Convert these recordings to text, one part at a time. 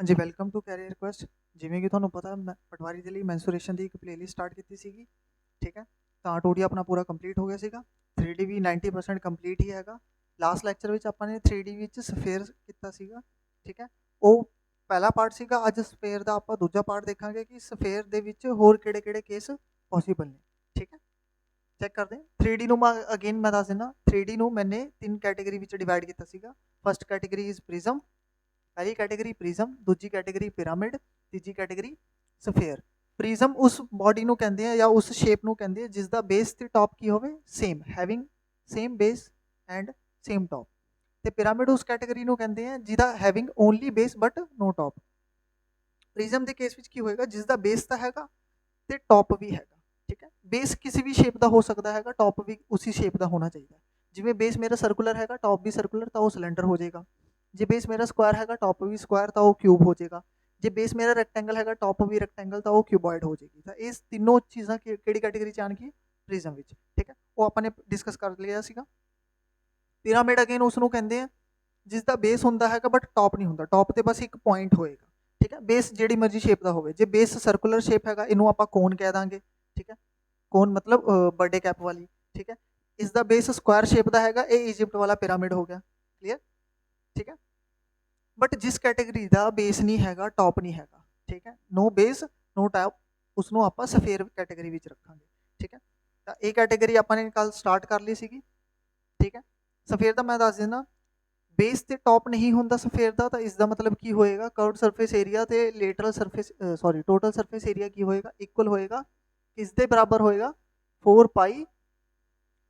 हाँ जी, welcome to career request. ਜਿਵੇਂ ਕਿ ਤੁਹਾਨੂੰ ਪਤਾ ਮੈਂ ਪਟਵਾਰੀ ਦੇ ਲਈ ਮੈਂਸੂਰੇਸ਼ਨ ਦੀ ਇੱਕ ਪਲੇਲਿਸਟ ਸਟਾਰਟ ਕੀਤੀ ਸੀਗੀ, ਠੀਕ ਹੈ। ਤਾਂ 2D ਆਪਣਾ ਪੂਰਾ ਕੰਪਲੀਟ ਹੋ ਗਿਆ ਸੀਗਾ, 3D ਵੀ 90% ਕੰਪਲੀਟ ਹੀ ਹੈਗਾ। ਲਾਸਟ ਲੈਕਚਰ ਵਿੱਚ ਆਪਾਂ ਨੇ 3D ਵਿੱਚ ਸਫੇਅਰ ਕੀਤਾ ਸੀਗਾ, ਠੀਕ ਹੈ। ਉਹ ਪਹਿਲਾ ਪਾਰਟ ਸੀਗਾ। ਅੱਜ ਸਫੇਅਰ ਦਾ ਆਪਾਂ ਦੂਜਾ ਪਾਰਟ ਦੇਖਾਂਗੇ ਕਿ ਸਫੇਅਰ ਦੇ ਵਿੱਚ ਹੋਰ ਕਿਹੜੇ-ਕਿਹੜੇ ਕੇਸ ਪੋਸੀਬਲ ਨੇ, ਠੀਕ ਹੈ। ਚੈੱਕ ਕਰਦੇ ਹਾਂ 3D ਨੂੰ ਮੈਂ ਅਗੇਨ ਮੈਂ ਦੱਸ ਦਿੰਦਾ। 3D ਨੂੰ ਮੈंने 3 ਕੈਟੇਗਰੀ ਵਿੱਚ ਡਿਵਾਈਡ ਕੀਤਾ ਸੀਗਾ। ਫਸਟ ਕੈਟੇਗਰੀ ਇਜ਼ ਪ੍ਰਿਜ਼ਮ, पहली कैटेगरी प्रिज्म, दूजी कैटेगरी पिरामिड, तीजी कैटेगरी सफेयर। प्रिज्म उस बॉडी ਨੂੰ ਕਹਿੰਦੇ ਆ ਜਾਂ ਉਸ ਸ਼ੇਪ ਨੂੰ ਕਹਿੰਦੇ ਆ ਜਿਸ ਦਾ ਬੇਸ ਤੇ ਟਾਪ ਕੀ ਹੋਵੇ same, having same base and same top. ਤੇ ਪਿਰਾਮਿਡ ਉਸ ਕੈਟੇਗਰੀ ਨੂੰ ਕਹਿੰਦੇ ਆ ਜਿਹਦਾ having only base but no top. Prism ਦੇ ਕੇਸ ਵਿੱਚ ਕੀ ਹੋਏਗਾ ਜਿਸ ਦਾ ਬੇਸ ਤਾਂ ਹੈਗਾ ਤੇ ਟਾਪ ਵੀ ਹੈਗਾ, ਠੀਕ ਹੈ। ਬੇਸ ਕਿਸੇ ਵੀ ਸ਼ੇਪ ਦਾ ਹੋ ਸਕਦਾ ਹੈਗਾ, ਟਾਪ ਵੀ ਉਸੇ ਸ਼ੇਪ ਦਾ ਹੋਣਾ ਚਾਹੀਦਾ। ਜਿਵੇਂ ਬੇਸ ਮੇਰਾ ਸਰਕੂਲਰ ਹੈਗਾ, ਟਾਪ ਵੀ ਸਰਕੂਲਰ, ਤਾਂ ਉਹ ਸਿਲੰਡਰ ਹੋ ਜਾਏਗਾ। ਜੇ ਬੇਸ ਮੇਰਾ ਸਕੁਆਇਰ ਹੈਗਾ, ਟਾਪ ਵੀ ਸਕੁਆਇਰ, ਤਾਂ ਉਹ ਕਿਊਬ ਹੋ ਜਾਏਗਾ। ਜੇ ਬੇਸ ਮੇਰਾ ਰੈਕਟੈਂਗਲ ਹੈਗਾ, ਟਾਪ ਵੀ ਰੈਕਟੈਂਗਲ, ਤਾਂ ਉਹ ਕਿਊਬॉइड ਹੋ ਜਾਏਗੀ। ਤਾਂ ਇਹ ਤਿੰਨੋਂ ਚੀਜ਼ਾਂ ਕਿਹੜੀ ਕੈਟੇਗਰੀ ਚ ਆਣਗੀਆਂ ਪ੍ਰਿਜ਼ਮ ਵਿੱਚ, ਠੀਕ ਹੈ। ਉਹ ਆਪਾਂ ਨੇ ਡਿਸਕਸ ਕਰ ਲਿਆ ਸੀਗਾ। ਪਿਰਾਮਿਡ ਅਗੇਨ ਉਸ ਨੂੰ ਕਹਿੰਦੇ ਆ ਜਿਸ ਦਾ ਬੇਸ ਹੁੰਦਾ ਹੈਗਾ ਬਟ ਟਾਪ ਨਹੀਂ ਹੁੰਦਾ, ਟਾਪ ਤੇ ਬਸ ਇੱਕ ਪੁਆਇੰਟ ਹੋਏਗਾ, ਠੀਕ ਹੈ। ਬੇਸ ਜਿਹੜੀ ਮਰਜ਼ੀ ਸ਼ੇਪ ਦਾ ਹੋਵੇ। ਜੇ ਬੇਸ ਸਰਕੂਲਰ ਸ਼ੇਪ ਹੈਗਾ ਇਹਨੂੰ ਆਪਾਂ ਕੋਨ ਕਹਿ ਦਾਂਗੇ, ਠੀਕ ਹੈ। ਕੋਨ ਮਤਲਬ ਬਰਥਡੇ ਕੈਪ ਵਾਲੀ, ਠੀਕ ਹੈ। ਇਸ ਦਾ ਬੇਸ ਸਕੁਆਇਰ ਸ਼ੇਪ ਦਾ ਹੈਗਾ, ਇਹ ਇਜਿਪਟ ਵਾਲਾ ਪਿਰਾਮਿਡ ਹੋ ਗਿਆ, ਕਲੀਅਰ, ਠੀਕ ਹੈ। ਬਟ ਜਿਸ ਕੈਟੇਗਰੀ ਦਾ ਬੇਸ ਨਹੀਂ ਹੈਗਾ, ਟਾਪ ਨਹੀਂ ਹੈਗਾ, ਠੀਕ ਹੈ, ਨੋ ਬੇਸ ਨੋ ਟਾਪ, ਉਸ ਨੂੰ ਆਪਾਂ ਸਫੇਅਰ ਕੈਟੇਗਰੀ ਵਿੱਚ ਰੱਖਾਂਗੇ, ਠੀਕ ਹੈ। ਤਾਂ ਇਹ ਕੈਟੇਗਰੀ ਆਪਾਂ ਨੇ ਕੱਲ ਸਟਾਰਟ ਕਰ ਲਈ ਸੀਗੀ, ਠੀਕ ਹੈ। ਸਫੇਅਰ ਦਾ ਮੈਂ ਦੱਸ ਦਿੰਦਾ, ਬੇਸ ਤੇ ਟਾਪ ਨਹੀਂ ਹੁੰਦਾ ਸਫੇਅਰ ਦਾ, ਤਾਂ ਇਸ ਦਾ ਮਤਲਬ ਕੀ ਹੋਏਗਾ ਕਰਵਡ ਸਰਫੇਸ ਏਰੀਆ ਤੇ lateral surface sorry total surface area ਕੀ ਹੋਏਗਾ ਇਕੁਅਲ ਹੋਏਗਾ, ਕਿਸ ਦੇ ਬਰਾਬਰ ਹੋਏਗਾ 4 ਪਾਈ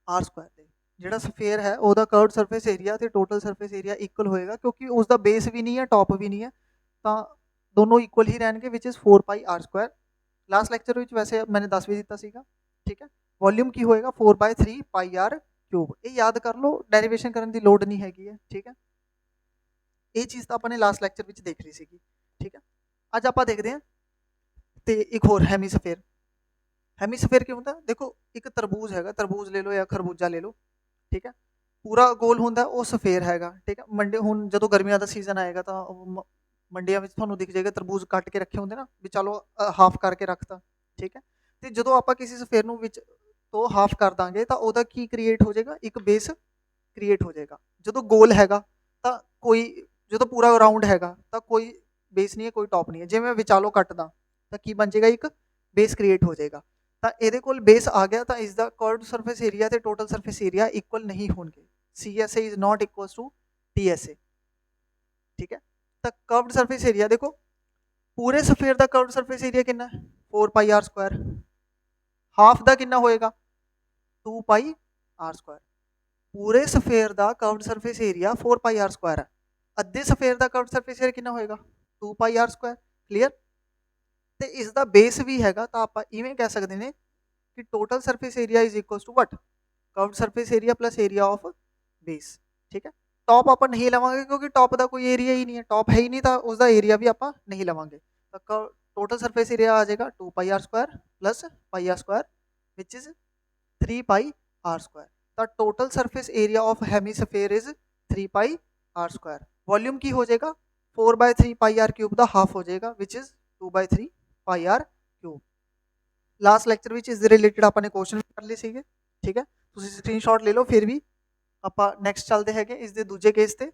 ਆਰ ਸਕੁਆਇਰ ਦੇ। ਜਿਹੜਾ ਸਫੇਅਰ ਹੈ ਉਹਦਾ ਕਰਵਡ ਸਰਫੇਸ ਏਰੀਆ ਤੇ ਟੋਟਲ ਸਰਫੇਸ ਏਰੀਆ ਇਕੁਅਲ ਹੋਏਗਾ, ਕਿਉਂਕਿ ਉਸ ਦਾ ਬੇਸ ਵੀ ਨਹੀਂ ਹੈ ਟਾਪ ਵੀ ਨਹੀਂ ਹੈ, ਤਾਂ ਦੋਨੋਂ ਇਕੁਅਲ ਹੀ ਰਹਿਣਗੇ ਵਿਚ is 4 pi R square. Last lecture ਵਿੱਚ ਵੈਸੇ ਮੈंने ਦੱਸ ਵੀ ਦਿੱਤਾ ਸੀਗਾ, ਠੀਕ ਹੈ। ਵੋਲਿਊਮ ਕੀ ਹੋਏਗਾ 4/3 ਪਾਈ ਆਰ ਕਿਊਬ। ਇਹ ਯਾਦ ਕਰ ਲਓ, ਡੈਰੀਵੇਸ਼ਨ ਕਰਨ ਦੀ ਲੋੜ ਨਹੀਂ ਹੈਗੀ ਹੈ, ਠੀਕ ਹੈ। ਇਹ ਚੀਜ਼ ਤਾਂ ਆਪਾਂ ਨੇ ਲਾਸਟ ਲੈਕਚਰ ਵਿੱਚ ਦੇਖ ਲਈ ਸੀਗੀ, ਠੀਕ ਹੈ। ਅੱਜ ਆਪਾਂ ਦੇਖਦੇ ਹਾਂ ਤੇ ਇੱਕ ਹੋਰ ਹੈਮੀਸਫੇਅਰ। ਹੈਮੀਸਫੇਅਰ ਕੀ ਹੁੰਦਾ ਦੇਖੋ, ਇੱਕ ਤਰਬੂਜ ਹੈਗਾ, ਤਰਬੂਜ ਲੈ ਲਓ ਜਾਂ ਖਰਬੂਜਾ ਲੈ ਲਓ, ਠੀਕ ਹੈ। ਪੂਰਾ ਗੋਲ ਹੁੰਦਾ ਉਹ ਸਫੇਅਰ ਹੈਗਾ, ਠੀਕ ਹੈ। ਮੰਡੇ ਹੁਣ ਜਦੋਂ ਗਰਮੀਆਂ ਦਾ ਸੀਜ਼ਨ ਆਏਗਾ ਤਾਂ ਮੰਡੀਆਂ ਵਿੱਚ ਤੁਹਾਨੂੰ ਦਿਖ ਜਾਏਗਾ ਤਰਬੂਜ ਕੱਟ ਕੇ ਰੱਖੇ ਹੁੰਦੇ ਨਾ ਵੀ ਚਲੋ ਹਾਫ ਕਰਕੇ ਰੱਖਤਾ, ਠੀਕ ਹੈ। ਤੇ ਜਦੋਂ ਆਪਾਂ ਕਿਸੇ ਸਫੇਅਰ ਨੂੰ ਵਿੱਚ ਤੋਂ ਹਾਫ ਕਰ ਦਾਂਗੇ ਤਾਂ ਉਹਦਾ ਕੀ ਕ੍ਰੀਏਟ ਹੋ ਜਾਏਗਾ, ਇੱਕ ਬੇਸ ਕ੍ਰੀਏਟ ਹੋ ਜਾਏਗਾ। ਜਦੋਂ ਗੋਲ ਹੈਗਾ ਤਾਂ ਕੋਈ, ਜਦੋਂ ਪੂਰਾ ਰਾਊਂਡ ਹੈਗਾ ਤਾਂ ਕੋਈ ਬੇਸ ਨਹੀਂ ਹੈ, ਕੋਈ ਟੌਪ ਨਹੀਂ ਹੈ। ਜੇ ਮੈਂ ਵਿਚਾਲੋ ਕੱਟਦਾ ਤਾਂ ਕੀ ਬਣ ਜਾਏਗਾ, ਇੱਕ ਬੇਸ ਕ੍ਰੀਏਟ ਹੋ ਜਾਏਗਾ। ਤਾਂ ਇਹਦੇ ਕੋਲ ਬੇਸ ਆ ਗਿਆ ਤਾਂ ਇਸ ਦਾ ਕਰਵਡ ਸਰਫੇਸ ਏਰੀਆ ਤੇ ਟੋਟਲ ਸਰਫੇਸ ਏਰੀਆ ਇਕੁਅਲ ਨਹੀਂ ਹੋਣਗੇ। CSA is not equals to TSA, ठीक है। ਤਾਂ ਕਰਵਡ ਸਰਫੇਸ ਏਰੀਆ ਦੇਖੋ, ਪੂਰੇ ਸਫੇਅਰ ਦਾ ਕਰਵਡ ਸਰਫੇਸ ਏਰੀਆ ਕਿੰਨਾ ਹੈ 4 ਪਾਈ ਆਰ ਸਕੁਆਇਰ। ਹਾਫ ਦਾ ਕਿੰਨਾ ਹੋਏਗਾ 2 ਪਾਈ ਆਰ ਸਕੁਆਇਰ। ਪੂਰੇ ਸਫੇਅਰ ਦਾ curved surface area 4 pi R square ਹੈ। ਅੱਧੇ ਸਫੇਅਰ ਦਾ ਕਰਵਡ ਸਰਫੇਸ ਏਰੀਆ ਕਿੰਨਾ ਹੋਏਗਾ 2 ਪਾਈ ਆਰ ਸਕੁਆਇਰ, ਕਲੀਅਰ। ਤੇ ਇਸ ਦਾ ਬੇਸ ਵੀ ਹੈਗਾ, ਤਾਂ ਆਪਾਂ ਇਵੇਂ ਕਹਿ ਸਕਦੇ ਨੇ ਕਿ total surface area is equal to what curved surface area plus area of base, ਠੀਕ ਹੈ। ਟੌਪ ਆਪਾਂ ਨਹੀਂ ਲਵਾਂਗੇ ਕਿਉਂਕਿ ਟੌਪ ਦਾ ਕੋਈ ਏਰੀਆ ਹੀ ਨਹੀਂ ਹੈ, ਟੌਪ ਹੈ ਹੀ ਨਹੀਂ, ਤਾਂ ਉਸਦਾ ਏਰੀਆ ਵੀ ਆਪਾਂ ਨਹੀਂ ਲਵਾਂਗੇ। ਤਾਂ ਟੋਟਲ ਸਰਫੇਸ ਏਰੀਆ ਆ ਜਾਏਗਾ 2 pi R square plus pi R square ਵਿਚ ਇਜ਼ 3 ਪਾਈ ਆਰ ਸਕੁਆਇਰ। ਤਾਂ total surface area of hemisphere is 3 pi R square. Volume ਕੀ ਹੋ ਜਾਏਗਾ 4/3 ਪਾਈ ਆਰ ਕਿਊਬ ਦਾ ਹਾਫ ਹੋ ਜਾਏਗਾ ਵਿਚ is 2/3 pi r cube. Last lecture ਵਿੱਚ ਇਸ ਦੇ ਰਿਲੇਟਡ ਆਪਾਂ ਨੇ ਕੁਐਸਚਨ ਕਰ ਲਏ ਸੀਗੇ, ਠੀਕ ਹੈ। ਤੁਸੀਂ ਸਕਰੀਨਸ਼ਾਟ ਲੈ ਲਓ। ਫਿਰ ਵੀ ਆਪਾਂ ਨੈਕਸਟ ਚੱਲਦੇ ਹੈਗੇ ਇਸ ਦੇ ਦੂਜੇ ਕੇਸ ਤੇ।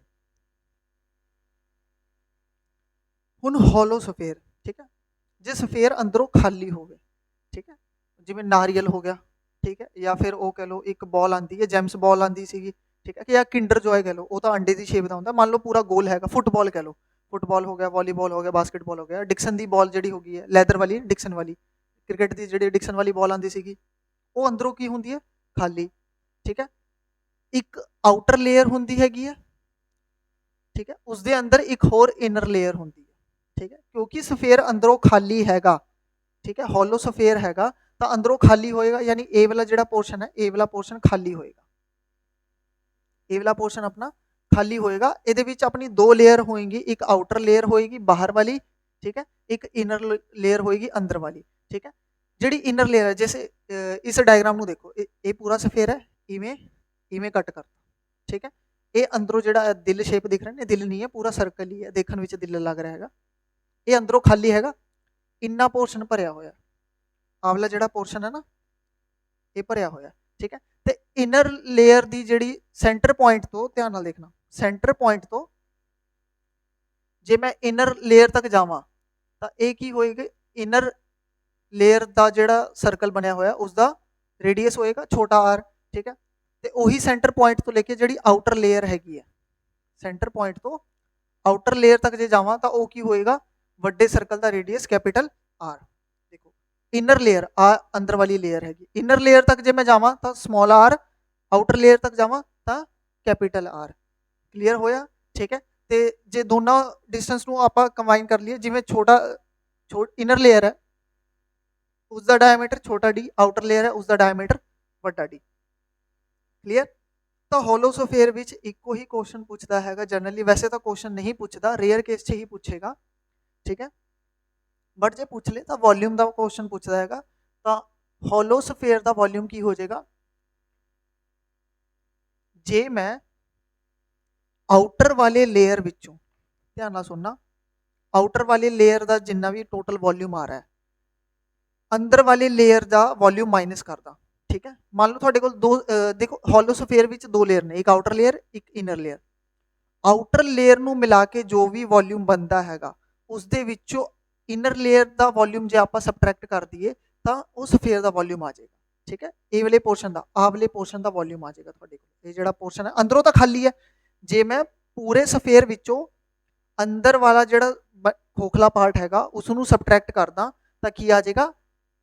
ਹੁਣ ਹੋਲੋ ਸਫੇਅਰ, ਠੀਕ ਹੈ। ਜੇ ਸਫੇਅਰ ਅੰਦਰੋਂ ਖਾਲੀ ਹੋਵੇ, ਠੀਕ ਹੈ, ਜਿਵੇਂ ਨਾਰੀਅਲ ਹੋ ਗਿਆ, ਠੀਕ ਹੈ, ਜਾਂ ਫਿਰ ਉਹ ਕਹਿ ਲਓ ਇੱਕ ਬਾਲ ਆਉਂਦੀ ਹੈ, ਜੈਮਸ ਬਾਲ ਆਉਂਦੀ ਸੀਗੀ, ਠੀਕ ਹੈ, ਕਿ ਜਾਂ ਕਿੰਡਰ ਜੋਏ ਕਹਿ ਲਓ, ਉਹ ਤਾਂ ਅੰਡੇ ਦੀ ਸ਼ੇਪ ਦਾ ਹੁੰਦਾ। ਮੰਨ ਲਓ ਪੂਰਾ ਗੋਲ ਹੈਗਾ, ਫੁੱਟਬਾਲ ਕਹਿ ਲਓ, ਫੁੱਟਬਾਲ ਹੋ ਗਿਆ, ਵਾਲੀਬਾਲ ਹੋ ਗਿਆ, ਬਾਸਕਟਬਾਲ ਹੋ ਗਿਆ। ਡਿਕਸਨ ਦੀ ਬਾਲ ਜਿਹੜੀ ਹੋ ਗਈ ਹੈ ਲੈਦਰ ਵਾਲੀ, ਡਿਕਸਨ ਵਾਲੀ ਕ੍ਰਿਕਟ ਦੀ ਜਿਹੜੀ ਡਿਕਸਨ ਵਾਲੀ ਬਾਲ ਆਉਂਦੀ ਸੀਗੀ, ਉਹ ਅੰਦਰੋਂ ਕੀ ਹੁੰਦੀ ਹੈ ਖਾਲੀ, ਠੀਕ ਹੈ। ਇੱਕ ਆਊਟਰ ਲੇਅਰ ਹੁੰਦੀ ਹੈਗੀ ਹੈ, ਠੀਕ ਹੈ, ਉਸਦੇ ਅੰਦਰ ਇੱਕ ਹੋਰ ਇਨਰ ਲੇਅਰ ਹੁੰਦੀ ਹੈ, ਠੀਕ ਹੈ। ਕਿਉਂਕਿ ਸਫੇਅਰ ਅੰਦਰੋਂ ਖਾਲੀ ਹੈਗਾ, ਠੀਕ ਹੈ, ਹੋਲੋ ਸਫੇਅਰ ਹੈਗਾ ਤਾਂ ਅੰਦਰੋਂ ਖਾਲੀ ਹੋਏਗਾ, ਯਾਨੀ ਇਹ ਵਾਲਾ ਜਿਹੜਾ ਪੋਰਸ਼ਨ ਹੈ, ਇਹ ਵਾਲਾ ਪੋਰਸ਼ਨ ਖਾਲੀ ਹੋਏਗਾ, ਇਹ ਵਾਲਾ ਪੋਰਸ਼ਨ ਆਪਣਾ ਖਾਲੀ ਹੋਏਗਾ। ਇਹਦੇ ਵਿੱਚ ਆਪਣੀ ਦੋ ਲੇਅਰ ਹੋਏਗੀ, ਇੱਕ ਆਊਟਰ ਲੇਅਰ ਹੋਏਗੀ ਬਾਹਰ ਵਾਲੀ, ਠੀਕ ਹੈ, ਇੱਕ ਇਨਰ ਲੇਅਰ ਹੋਏਗੀ ਅੰਦਰ ਵਾਲੀ, ਠੀਕ ਹੈ। ਜਿਹੜੀ ਇਨਰ ਲੇਅਰ ਹੈ, ਜੈਸੇ ਇਸ ਡਾਇਗਰਾਮ ਨੂੰ ਦੇਖੋ, ਇਹ ਪੂਰਾ ਸਫੇਅਰ ਹੈ, ਇਵੇਂ ਇਵੇਂ ਕੱਟ ਕਰ, ਠੀਕ ਹੈ। ਇਹ ਅੰਦਰੋਂ ਜਿਹੜਾ ਦਿਲ ਸ਼ੇਪ ਦਿਖ ਰਿਹਾ ਨਾ, ਦਿਲ ਨਹੀਂ ਹੈ, ਪੂਰਾ ਸਰਕਲ ਹੀ ਹੈ, ਦੇਖਣ ਵਿੱਚ ਦਿਲ ਲੱਗ ਰਿਹਾ ਹੈਗਾ, ਇਹ ਅੰਦਰੋਂ ਖਾਲੀ ਹੈਗਾ, ਇੰਨਾ ਪੋਰਸ਼ਨ ਭਰਿਆ ਹੋਇਆ, ਆਵਲਾ ਜਿਹੜਾ ਪੋਰਸ਼ਨ ਹੈ ਨਾ ਇਹ ਭਰਿਆ ਹੋਇਆ, ਠੀਕ ਹੈ। ਤੇ ਇਨਰ ਲੇਅਰ ਦੀ ਜਿਹੜੀ ਸੈਂਟਰ ਪੁਆਇੰਟ ਤੋਂ, ਧਿਆਨ ਨਾਲ ਦੇਖਣਾ, ਸੈਂਟਰ ਪੁਆਇੰਟ ਤੋਂ ਜੇ ਮੈਂ ਇਨਰ ਲੇਅਰ ਤੱਕ ਜਾਵਾਂ ਤਾਂ ਇਹ ਕੀ ਹੋਏਗਾ, ਇਨਰ ਲੇਅਰ ਦਾ ਜਿਹੜਾ ਸਰਕਲ ਬਣਿਆ ਹੋਇਆ ਉਸਦਾ ਰੇਡੀਅਸ ਹੋਏਗਾ ਛੋਟਾ r, ਠੀਕ ਹੈ। ਤੇ ਉਹੀ ਸੈਂਟਰ ਪੁਆਇੰਟ ਤੋਂ ਲੈ ਕੇ ਜਿਹੜੀ ਆਊਟਰ ਲੇਅਰ ਹੈਗੀ ਹੈ, ਸੈਂਟਰ ਪੁਆਇੰਟ ਤੋਂ ਆਊਟਰ ਲੇਅਰ ਤੱਕ ਜੇ ਜਾਵਾਂ ਤਾਂ ਉਹ ਕੀ ਹੋਏਗਾ, ਵੱਡੇ ਸਰਕਲ ਦਾ ਰੇਡੀਅਸ ਕੈਪੀਟਲ r। ਦੇਖੋ ਇਨਰ ਲੇਅਰ ਆ ਅੰਦਰ ਵਾਲੀ ਲੇਅਰ ਹੈਗੀ, ਇਨਰ ਲੇਅਰ ਤੱਕ ਜੇ ਮੈਂ ਜਾਵਾਂ ਤਾਂ ਸਮਾਲ r, ਆਊਟਰ ਲੇਅਰ ਤੱਕ ਜਾਵਾਂ ਤਾਂ ਕੈਪੀਟਲ r। ਕਲੀਅਰ ਹੋਇਆ, ਠੀਕ ਹੈ। ਤੇ ਜੇ ਦੋਨਾਂ ਡਿਸਟੈਂਸ ਨੂੰ ਆਪਾਂ ਕੰਬਾਈਨ ਕਰ ਲਈਏ, ਜਿਵੇਂ ਇਨਰ ਲੇਅਰ ਹੈ उसका डायमीटर छोटा d, आउटर लेयर है उसका डायमीटर ਵੱਡਾ d। ਕਲੀਅਰ। ਤਾਂ ਹੋਲੋਸਫੇਅਰ ਵਿੱਚ ਇੱਕੋ ਹੀ ਕੁਐਸਚਨ ਪੁੱਛਦਾ ਹੈਗਾ ਜਨਰਲੀ, ਵੈਸੇ ਤਾਂ ਕੁਐਸਚਨ ਨਹੀਂ ਪੁੱਛਦਾ, ਰੇਅਰ ਕੇਸ 'ਚ ਹੀ ਪੁੱਛੇਗਾ, ਠੀਕ ਹੈ। ਬਟ ਜੇ ਪੁੱਛ ਲੇ ਤਾਂ ਵੋਲਿਊਮ ਦਾ ਕੁਐਸਚਨ ਪੁੱਛਦਾ ਹੈਗਾ। ਤਾਂ ਹੋਲੋਸਫੇਅਰ ਦਾ ਵੋਲਿਊਮ ਕੀ ਹੋ ਜਾਏਗਾ, ਜੇ ਮੈਂ ਆਊਟਰ ਵਾਲੇ ਲੇਅਰ ਵਿੱਚੋਂ, ਧਿਆਨ ਨਾਲ ਸੁਣਨਾ, ਆਊਟਰ ਵਾਲੇ ਲੇਅਰ ਦਾ ਜਿੰਨਾ ਵੀ ਟੋਟਲ ਵੋਲਿਊਮ ਆ ਰਿਹਾ, ਅੰਦਰ ਵਾਲੇ ਲੇਅਰ ਦਾ ਵੋਲਿਊਮ ਮਾਈਨਸ ਕਰਦਾ, ਠੀਕ ਹੈ। ਮੰਨ ਲਓ ਤੁਹਾਡੇ ਕੋਲ ਦੋ, ਦੇਖੋ ਹੋਲੋਸਫੇਅਰ ਵਿੱਚ ਦੋ ਲੇਅਰ ਨੇ, ਇੱਕ ਆਊਟਰ ਲੇਅਰ ਇੱਕ ਇਨਰ ਲੇਅਰ। ਆਊਟਰ ਲੇਅਰ ਨੂੰ ਮਿਲਾ ਕੇ ਜੋ ਵੀ ਵੋਲਿਊਮ ਬਣਦਾ ਹੈਗਾ ਉਸ ਦੇ ਵਿੱਚੋਂ ਇਨਰ ਲੇਅਰ ਦਾ ਵੋਲਿਊਮ ਜੇ ਆਪਾਂ ਸਬਟਰੈਕਟ ਕਰ ਦਈਏ ਤਾਂ ਉਹ ਸਫੇਅਰ ਦਾ ਵੋਲਿਊਮ ਆ ਜਾਏਗਾ, ਠੀਕ ਹੈ। ਇਹ ਵਾਲੇ ਪੋਰਸ਼ਨ ਦਾ, ਆਹ ਵਾਲੇ ਪੋਰਸ਼ਨ ਦਾ ਵੋਲਿਊਮ ਆ ਜਾਏਗਾ ਤੁਹਾਡੇ ਕੋਲ। ਇਹ ਜਿਹੜਾ ਪੋਰਸ਼ਨ ਹੈ ਅੰਦਰੋਂ ਤਾਂ ਖਾਲੀ ਹੈ, ਜੇ ਮੈਂ ਪੂਰੇ ਸਫੇਅਰ ਵਿੱਚੋਂ ਅੰਦਰ ਵਾਲਾ ਜਿਹੜਾ ਖੋਖਲਾ ਪਾਰਟ ਹੈਗਾ ਉਸ ਨੂੰ ਸਬਟਰੈਕਟ ਕਰਦਾ ਤਾਂ ਕੀ ਆ ਜਾਏਗਾ,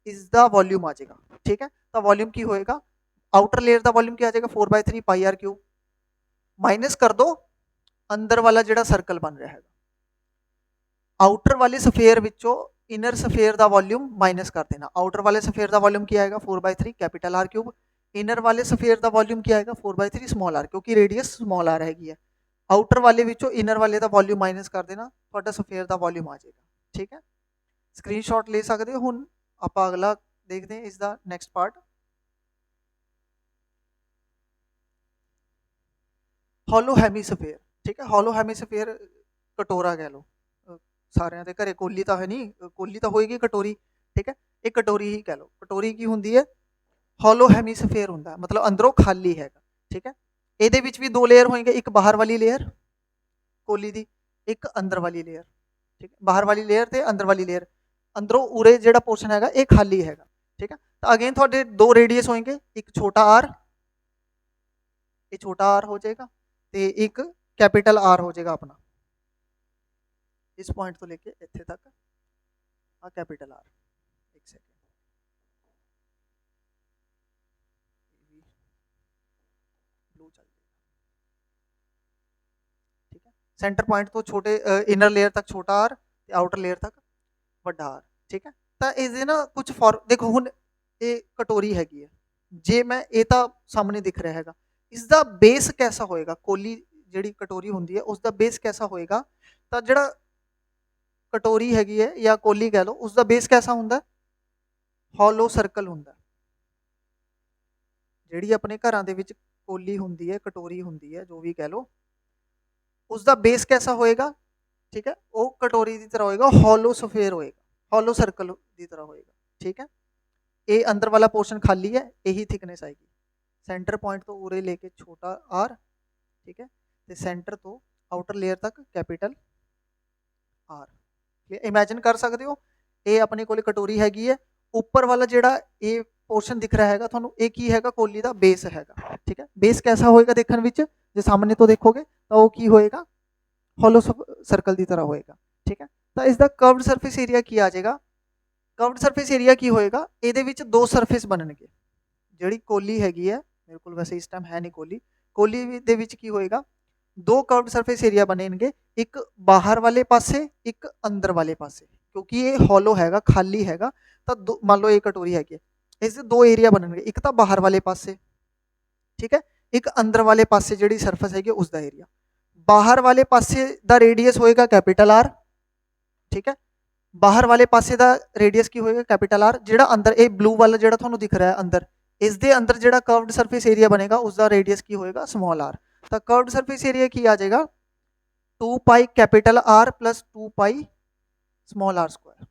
ਇਸ ਦਾ ਵੋਲਿਊਮ ਆ ਜਾਏਗਾ, ਠੀਕ ਹੈ। ਤਾਂ ਵੋਲਿਊਮ ਕੀ ਹੋਏਗਾ, ਆਊਟਰ ਲੇਅਰ ਦਾ ਵੋਲਿਊਮ ਕੀ ਆ ਜਾਏਗਾ 4/3 πr ਕਿਊਬ, ਮਾਈਨਸ ਕਰ ਦੋ ਅੰਦਰ ਵਾਲਾ ਜਿਹੜਾ ਸਰਕਲ ਬਣ ਰਿਹਾ ਹੈਗਾ, ਆਊਟਰ ਵਾਲੇ ਸਫੇਅਰ ਵਿੱਚੋਂ ਇਨਰ ਸਫੇਅਰ ਦਾ ਵੋਲਿਊਮ ਮਾਈਨਸ ਕਰ ਦੇਣਾ। ਆਊਟਰ ਵਾਲੇ ਸਫੇਅਰ ਦਾ ਵੋਲਿਊਮ ਕੀ ਆਏਗਾ 4/3 ਕੈਪੀਟਲ R ਕਿਊਬ, ਇਨਰ ਵਾਲੇ ਸਫੇਅਰ ਦਾ ਵੋਲਿਊਮ ਕੀ ਆਏਗਾ 4/3 ਸਮਾਲ r, ਕਿਉਂਕਿ ਰੇਡੀਅਸ ਸਮਾਲ r ਹੈਗੀ ਹੈ। ਆਊਟਰ ਵਾਲੇ ਵਿੱਚੋਂ ਇਨਰ ਵਾਲੇ ਦਾ ਵੋਲਿਊਮ ਮਾਈਨਸ ਕਰ ਦੇਣਾ, ਤੁਹਾਡਾ ਸਫੇਅਰ ਦਾ ਵੋਲਿਊਮ ਆ ਜਾਏਗਾ, ਠੀਕ ਹੈ। ਸਕਰੀਨਸ਼ਾਟ ਲੈ ਸਕਦੇ ਹੋ। ਹੁਣ ਆਪਾਂ ਅਗਲਾ ਦੇਖਦੇ ਹਾਂ, ਇਸ ਦਾ ਨੈਕਸਟ ਪਾਰਟ, ਹੋਲੋ ਹੈਮੀਸਫੇਅਰ, ਠੀਕ ਹੈ। ਹੋਲੋ ਹੈਮੀਸਫੇਅਰ ਕਟੋਰਾ ਕਹਿ ਲਓ, ਸਾਰਿਆਂ ਦੇ ਘਰੇ ਕੋਲੀ ਤਾਂ ਹੈ ਨਹੀਂ, ਕੋਲੀ ਤਾਂ ਹੋਏਗੀ ਕਟੋਰੀ, ਠੀਕ ਹੈ। ਇਹ ਕਟੋਰੀ ਹੀ ਕਹਿ ਲਓ। ਕਟੋਰੀ ਕੀ ਹੁੰਦੀ ਹੈ, ਹੋਲੋ ਹੈਮੀਸਫੇਅਰ ਹੁੰਦਾ, ਮਤਲਬ ਅੰਦਰੋਂ ਖਾਲੀ ਹੈਗਾ, ਠੀਕ ਹੈ। ਇਹਦੇ ਵਿੱਚ ਵੀ ਦੋ ਲੇਅਰ ਹੋਣਗੇ, ਇੱਕ ਬਾਹਰ ਵਾਲੀ ਲੇਅਰ ਕੋਲੀ ਦੀ, ਇੱਕ ਅੰਦਰ ਵਾਲੀ ਲੇਅਰ, ਠੀਕ ਹੈ। ਬਾਹਰ ਵਾਲੀ ਲੇਅਰ ਤੇ ਅੰਦਰ ਵਾਲੀ ਲੇਅਰ, ਅੰਦਰੋਂ ਉਰੇ ਜਿਹੜਾ ਪੋਰਸ਼ਨ ਹੈਗਾ ਇਹ ਖਾਲੀ ਹੈਗਾ, ਠੀਕ ਹੈ। ਤਾਂ ਅਗੇਨ ਤੁਹਾਡੇ ਦੋ ਰੇਡੀਅਸ ਹੋਣਗੇ, ਇੱਕ ਛੋਟਾ r, ਇਹ ਛੋਟਾ r ਹੋ ਜਾਏਗਾ, ਤੇ ਇੱਕ ਕੈਪੀਟਲ R ਹੋ ਜਾਏਗਾ ਆਪਣਾ, ਇਸ ਪੁਆਇੰਟ ਤੋਂ ਲੈ ਕੇ ਇੱਥੇ ਤੱਕ ਆ ਕੈਪੀਟਲ R। ਇੱਕ ਸੈਕਿੰਡ, ਬਲੂ ਚੱਲ ਜਾਏਗਾ, ਠੀਕ ਹੈ। ਸੈਂਟਰ ਪੁਆਇੰਟ ਤੋਂ ਛੋਟੇ ਇਨਰ ਲੇਅਰ ਤੱਕ ਛੋਟਾ r ਤੇ ਆਊਟਰ ਲੇਅਰ ਤੱਕ ਵੱਡਾ r, ਠੀਕ ਹੈ। ਤਾਂ ਇਸਦੇ ਨਾ ਕੁਝ ਦੇਖੋ, ਹੁਣ ਇਹ ਕਟੋਰੀ ਹੈਗੀ ਹੈ, ਜੇ ਮੈਂ ਇਹ ਤਾਂ ਸਾਹਮਣੇ ਦਿਖ ਰਿਹਾ ਹੈਗਾ, ਇਸ ਦਾ ਬੇਸ ਕੈਸਾ ਹੋਏਗਾ, ਕੋਲੀ ਜਿਹੜੀ ਕਟੋਰੀ ਹੁੰਦੀ ਹੈ ਉਸ ਦਾ ਬੇਸ ਕੈਸਾ ਹੋਏਗਾ, ਤਾਂ ਜਿਹੜਾ ਕਟੋਰੀ ਹੈਗੀ ਹੈ ਜਾਂ ਕੋਲੀ ਕਹਿ ਲਓ ਉਸ ਦਾ ਬੇਸ ਕੈਸਾ ਹੁੰਦਾ, ਹੋਲੋ ਸਰਕਲ ਹੁੰਦਾ। ਜਿਹੜੀ ਆਪਣੇ ਘਰਾਂ ਦੇ ਵਿੱਚ ਕੋਲੀ ਹੁੰਦੀ ਹੈ, ਕਟੋਰੀ ਹੁੰਦੀ ਹੈ, ਜੋ ਵੀ ਕਹਿ ਲਓ, ਉਸ ਦਾ ਬੇਸ ਕੈਸਾ ਹੋਏਗਾ, ਠੀਕ ਹੈ, ਉਹ ਕਟੋਰੀ ਦੀ ਤਰ੍ਹਾਂ ਹੋਏਗਾ, ਹੋਲੋ ਸਫੇਅਰ ਹੋਏਗਾ, ਹੋਲੋ ਸਰਕਲ ਦੀ ਤਰ੍ਹਾਂ ਹੋਏਗਾ, ਠੀਕ ਹੈ। ਇਹ ਅੰਦਰ ਵਾਲਾ ਪੋਰਸ਼ਨ ਖਾਲੀ ਹੈ, ਇਹੀ ਥਿਕਨੈਸ ਆਏਗੀ, ਸੈਂਟਰ ਪੁਆਇੰਟ ਤੋਂ ਉਰੇ ਲੈ ਕੇ ਛੋਟਾ r, ਠੀਕ ਹੈ, ਤੇ ਸੈਂਟਰ ਤੋਂ ਆਊਟਰ ਲੇਅਰ ਤੱਕ ਕੈਪੀਟਲ R। ਇਮੈਜਿਨ ਕਰ ਸਕਦੇ ਹੋ, ਇਹ ਆਪਣੇ ਕੋਲ ਕਟੋਰੀ ਹੈਗੀ ਹੈ, ਉੱਪਰ ਵਾਲਾ ਜਿਹੜਾ ਇਹ ਪੋਰਸ਼ਨ ਦਿਖ ਰਿਹਾ ਹੈਗਾ ਤੁਹਾਨੂੰ, ਇਹ ਕੀ ਹੈਗਾ, ਕੋਲੀ ਦਾ ਬੇਸ ਹੈਗਾ, ਠੀਕ ਹੈ। ਬੇਸ ਕੈਸਾ ਹੋਏਗਾ ਦੇਖਣ ਵਿੱਚ, ਜੇ ਸਾਹਮਣੇ ਤੋਂ ਦੇਖੋਗੇ ਤਾਂ ਉਹ ਕੀ ਹੋਏਗਾ, ਹੋਲੋ ਸਰਕਲ ਦੀ ਤਰ੍ਹਾਂ ਹੋਏਗਾ, ਠੀਕ ਹੈ। ਤਾਂ ਇਸ ਦਾ ਕਰਵਡ ਸਰਫੇਸ ਏਰੀਆ ਕੀ ਆ ਜਾਏਗਾ, ਕਰਵਡ ਸਰਫੇਸ ਏਰੀਆ ਕੀ ਹੋਏਗਾ, ਇਹਦੇ ਵਿੱਚ ਦੋ ਸਰਫੇਸ ਬਣਨਗੇ। ਜਿਹੜੀ ਕੋਲੀ ਹੈਗੀ ਹੈ, ਮੇਰੇ ਕੋਲ ਵੈਸੇ ਇਸ ਟਾਈਮ ਹੈ ਨਹੀਂ ਕੋਲੀ, ਕੋਲੀ ਦੇ ਵਿੱਚ ਕੀ ਹੋਏਗਾ, ਦੋ ਕਰਵਡ ਸਰਫੇਸ ਏਰੀਆ ਬਣਨਗੇ, ਇੱਕ ਬਾਹਰ ਵਾਲੇ ਪਾਸੇ ਇੱਕ ਅੰਦਰ ਵਾਲੇ ਪਾਸੇ, ਕਿਉਂਕਿ ਇਹ ਹੋਲੋ ਹੈਗਾ, ਖਾਲੀ ਹੈਗਾ। ਤਾਂ ਮੰਨ ਲਓ ਇਹ ਕਟੋਰੀ ਹੈਗੀ, ਇਸ ਦੇ ਦੋ ਏਰੀਆ ਬਣਨਗੇ, ਇੱਕ ਤਾਂ ਬਾਹਰ ਵਾਲੇ ਪਾਸੇ, ਠੀਕ ਹੈ, ਇੱਕ ਅੰਦਰ ਵਾਲੇ ਪਾਸੇ ਜਿਹੜੀ ਸਰਫੇਸ ਹੈਗੀ ਉਸ ਦਾ ਏਰੀਆ। ਬਾਹਰ ਵਾਲੇ ਪਾਸੇ ਦਾ ਰੇਡੀਅਸ ਹੋਏਗਾ ਕੈਪੀਟਲ R, ਠੀਕ ਹੈ। ਬਾਹਰ ਵਾਲੇ ਪਾਸੇ ਦਾ ਰੇਡੀਅਸ ਕੀ ਹੋਏਗਾ ਕੈਪੀਟਲ R, ਜਿਹੜਾ ਅੰਦਰ ਇਹ ਬਲੂ ਵਾਲਾ ਜਿਹੜਾ ਤੁਹਾਨੂੰ ਦਿਖ ਰਿਹਾ ਹੈ ਅੰਦਰ, ਇਸ ਦੇ ਅੰਦਰ ਜਿਹੜਾ ਕਰਵਡ ਸਰਫੇਸ ਏਰੀਆ ਬਣੇਗਾ ਉਸ ਦਾ ਰੇਡੀਅਸ ਕੀ ਹੋਏਗਾ ਸਮਾਲ r। ਤਾਂ ਕਰਵਡ ਸਰਫੇਸ ਏਰੀਆ ਕੀ ਆ ਜਾਏਗਾ 2 pi capital R plus 2 pi small are square.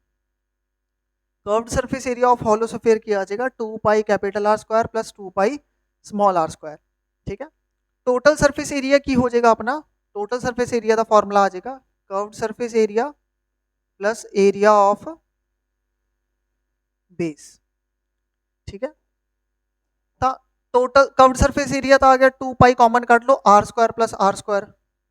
Curved surface area of hollow sphere की आ जाएगा 2 pi capital are square plus 2 pi small are square. ठीक है, टोटल सरफेस एरिया की हो जाएगा अपना, टोटल सरफेस एरिया का फॉर्मूला आ जाएगा curved surface area plus area of base. ठीक है, टोटल कर्व्ड सरफेस एरिया तो आ गया 2 पाई कॉमन काट लो r square plus r square.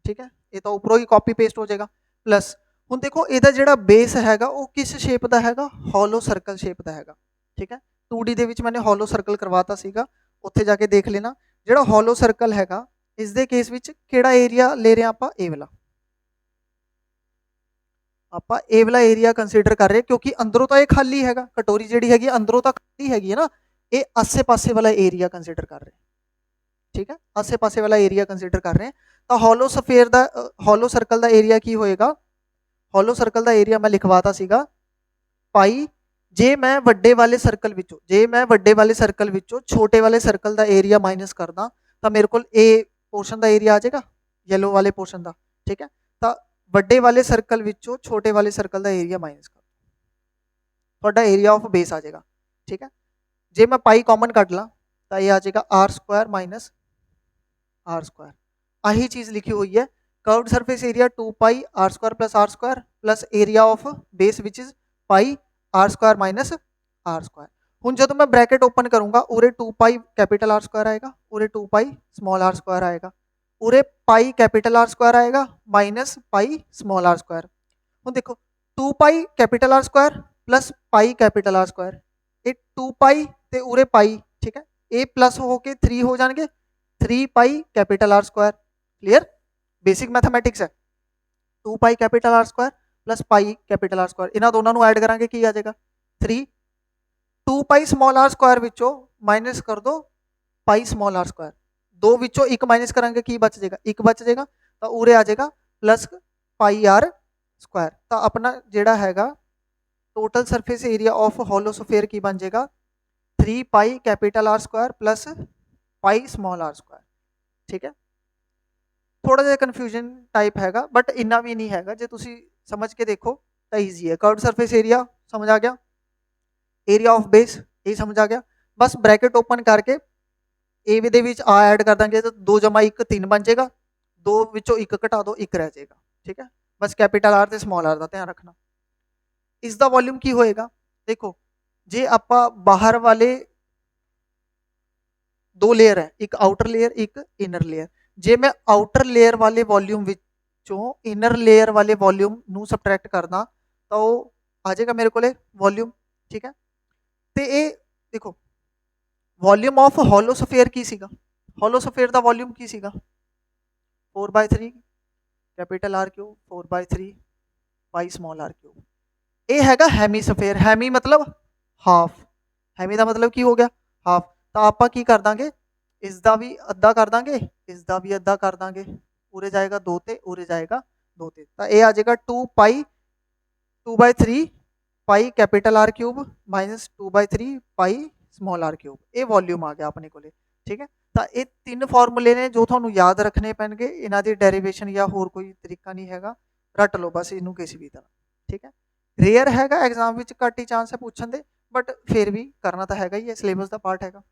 ठीक है, ये तो ऊपरों ही कॉपी पेस्ट हो जाएगा प्लस ਹੁਣ ਦੇਖੋ ਇਹਦਾ ਜਿਹੜਾ ਬੇਸ ਹੈਗਾ ਉਹ ਕਿਸ ਸ਼ੇਪ ਦਾ ਹੈਗਾ, ਹੋਲੋ ਸਰਕਲ ਸ਼ੇਪ ਦਾ ਹੈਗਾ। ਠੀਕ ਹੈ, 2D ਦੇ ਵਿੱਚ ਮੈਨੇ ਹੋਲੋ ਸਰਕਲ ਕਰਵਾਤਾ ਸੀਗਾ, ਉੱਥੇ ਜਾ ਕੇ ਦੇਖ ਲੈਣਾ। ਜਿਹੜਾ ਹੋਲੋ ਸਰਕਲ ਹੈਗਾ ਇਸ ਦੇ ਕੇਸ ਵਿੱਚ ਕਿਹੜਾ ਏਰੀਆ ਲੈ ਰਹੇ ਆਪਾਂ, ਇਹ ਵਾਲਾ। ਆਪਾਂ ਇਹ ਵਾਲਾ ਏਰੀਆ ਕੰਸੀਡਰ ਕਰ ਰਹੇ ਕਿਉਂਕਿ ਅੰਦਰੋਂ ਤਾਂ ਇਹ ਖਾਲੀ ਹੈਗਾ, ਕਟੋਰੀ ਜਿਹੜੀ ਹੈਗੀ ਅੰਦਰੋਂ ਤਾਂ ਖਾਲੀ ਹੈਗੀ ਹੈ ਨਾ, ਇਹ ਆਸੇ-ਪਾਸੇ ਵਾਲਾ ਏਰੀਆ ਕੰਸੀਡਰ ਕਰ ਰਹੇ। ਠੀਕ ਹੈ, ਆਸੇ-ਪਾਸੇ ਵਾਲਾ ਏਰੀਆ ਕੰਸੀਡਰ ਕਰ ਰਹੇ ਤਾਂ ਹੋਲੋ ਸਫੇਅਰ ਦਾ ਹੋਲੋ ਸਰਕਲ ਦਾ ਏਰੀਆ ਕੀ ਹੋਏਗਾ, ਹੋਲੋ ਸਰਕਲ ਦਾ ਏਰੀਆ ਮੈਂ ਲਿਖਵਾਤਾ ਸੀਗਾ ਪਾਈ, ਜੇ ਮੈਂ ਵੱਡੇ ਵਾਲੇ ਸਰਕਲ ਵਿੱਚੋਂ ਛੋਟੇ ਵਾਲੇ ਸਰਕਲ ਦਾ ਏਰੀਆ ਮਾਈਨਸ ਕਰਦਾ ਤਾਂ ਮੇਰੇ ਕੋਲ ਇਹ ਪੋਰਸ਼ਨ ਦਾ ਏਰੀਆ ਆ ਜਾਏਗਾ, ਯੈਲੋ ਵਾਲੇ ਪੋਰਸ਼ਨ ਦਾ। ਠੀਕ ਹੈ, ਤਾਂ ਵੱਡੇ ਵਾਲੇ ਸਰਕਲ ਵਿੱਚੋਂ ਛੋਟੇ ਵਾਲੇ ਸਰਕਲ ਦਾ ਏਰੀਆ ਮਾਈਨਸ ਕਰ, ਤੁਹਾਡਾ ਏਰੀਆ ਆਫ ਬੇਸ ਆ ਜਾਏਗਾ। ਠੀਕ ਹੈ, ਜੇ ਮੈਂ ਪਾਈ ਕਾਮਨ ਕੱਢ ਲਾਂ ਤਾਂ ਇਹ ਆ ਜਾਏਗਾ R square minus R square. ਆਹੀ ਚੀਜ਼ ਲਿਖੀ ਹੋਈ ਹੈ, curved surface area 2 pi R square plus area of base which is pi R square minus R square. हुण जदों मैं ब्रैकेट ओपन करूंगा उरे 2 पाई कैपिटल आर स्क्वायर आएगा, उरे 2 पाई स्मॉल आर स्क्वायर आएगा, उरे पाई कैपिटल आर स्क्वायर आएगा minus pi small are square. हुण देखो 2 pi capital are square plus pi capital are square, ये 2 पाई ते उरे पाई। ठीक है, ए प्लस होके 3 हो जाएंगे, 3 pi capital are square. Clear, basic mathematics है। 2 pi capital are square plus pi capital are square, इन्होंने दोनों को ऐड करांगे की आ जाएगा 3। 2 पाई स्मॉल आर स्क्वायर विचों माइनस कर दो पाई स्मॉल आर स्क्वायर, दो विचों एक माइनस करांगे की बच जाएगा, एक बच जाएगा तो उरे आ जाएगा प्लस पाई आर स्क्वायर। तो अपना जेड़ा हैगा total surface area of hollow sphere की बन जाएगा 3 pi capital are square plus pi small are square. ठीक है, थोड़ा जिहा कन्फ्यूजन टाइप हैगा बट इन्ना भी नहीं हैगा, जे तुसी समझ के देखो तो ईजी है। कर्व्ड सरफेस एरिया समझ आ गया, एरिया ऑफ बेस ये समझ आ गया, बस ब्रैकेट ओपन करके ए दे विच आ ऐड कर देंगे तो 2 जमा 1 3 बन जाएगा, 2 विचों 1 घटा दो 1 रह जाएगा। ठीक है, बस कैपिटल आर ते स्मॉल आर का ध्यान रखना। इसका वॉल्यूम की होएगा, देखो जे आपां बाहर वाले 2 लेयर है, एक आउटर लेयर एक इनर लेयर, जे मैं आउटर लेयर वाले वॉल्यूम विचों इनर लेयर वाले वॉल्यूम नू सबट्रैक्ट करना तो आ जाएगा मेरे को वॉल्यूम। ठीक है, तो ये देखो वॉल्यूम ऑफ होलो स्फीयर की सीगा, होलो स्फीयर का वॉल्यूम की सीगा 4/3 capital are cube 4/3 pi small are cube. ये हैगा हैमी स्फीयर, हैमी मतलब हाफ, हैमी का मतलब की हो गया हाफ, तो आप की कर देंगे इसका भी अद्धा कर देंगे, इसका भी अद्धा कर देंगे, उरे जाएगा 2 ते उरे जाएगा 2 ते, तो ये आ जाएगा 2 pi 2/3 pi capital are cube minus 2/3 pi small are cube, ये वॉल्यूम आ गया अपने को। ठीक है, तो ये 3 फॉर्मूले ने जो थानू याद रखने पैणगे, इन्हां दी डेरिवेशन या होर कोई तरीका नहीं हैगा, रट लो बस इनू किसी भी तरह। ठीक है, रेयर हैगा एग्जाम विच घट ही चांस है पूछण दे, बट फिर भी करना तो हैगा ही है, सिलेबस का पार्ट हैगा।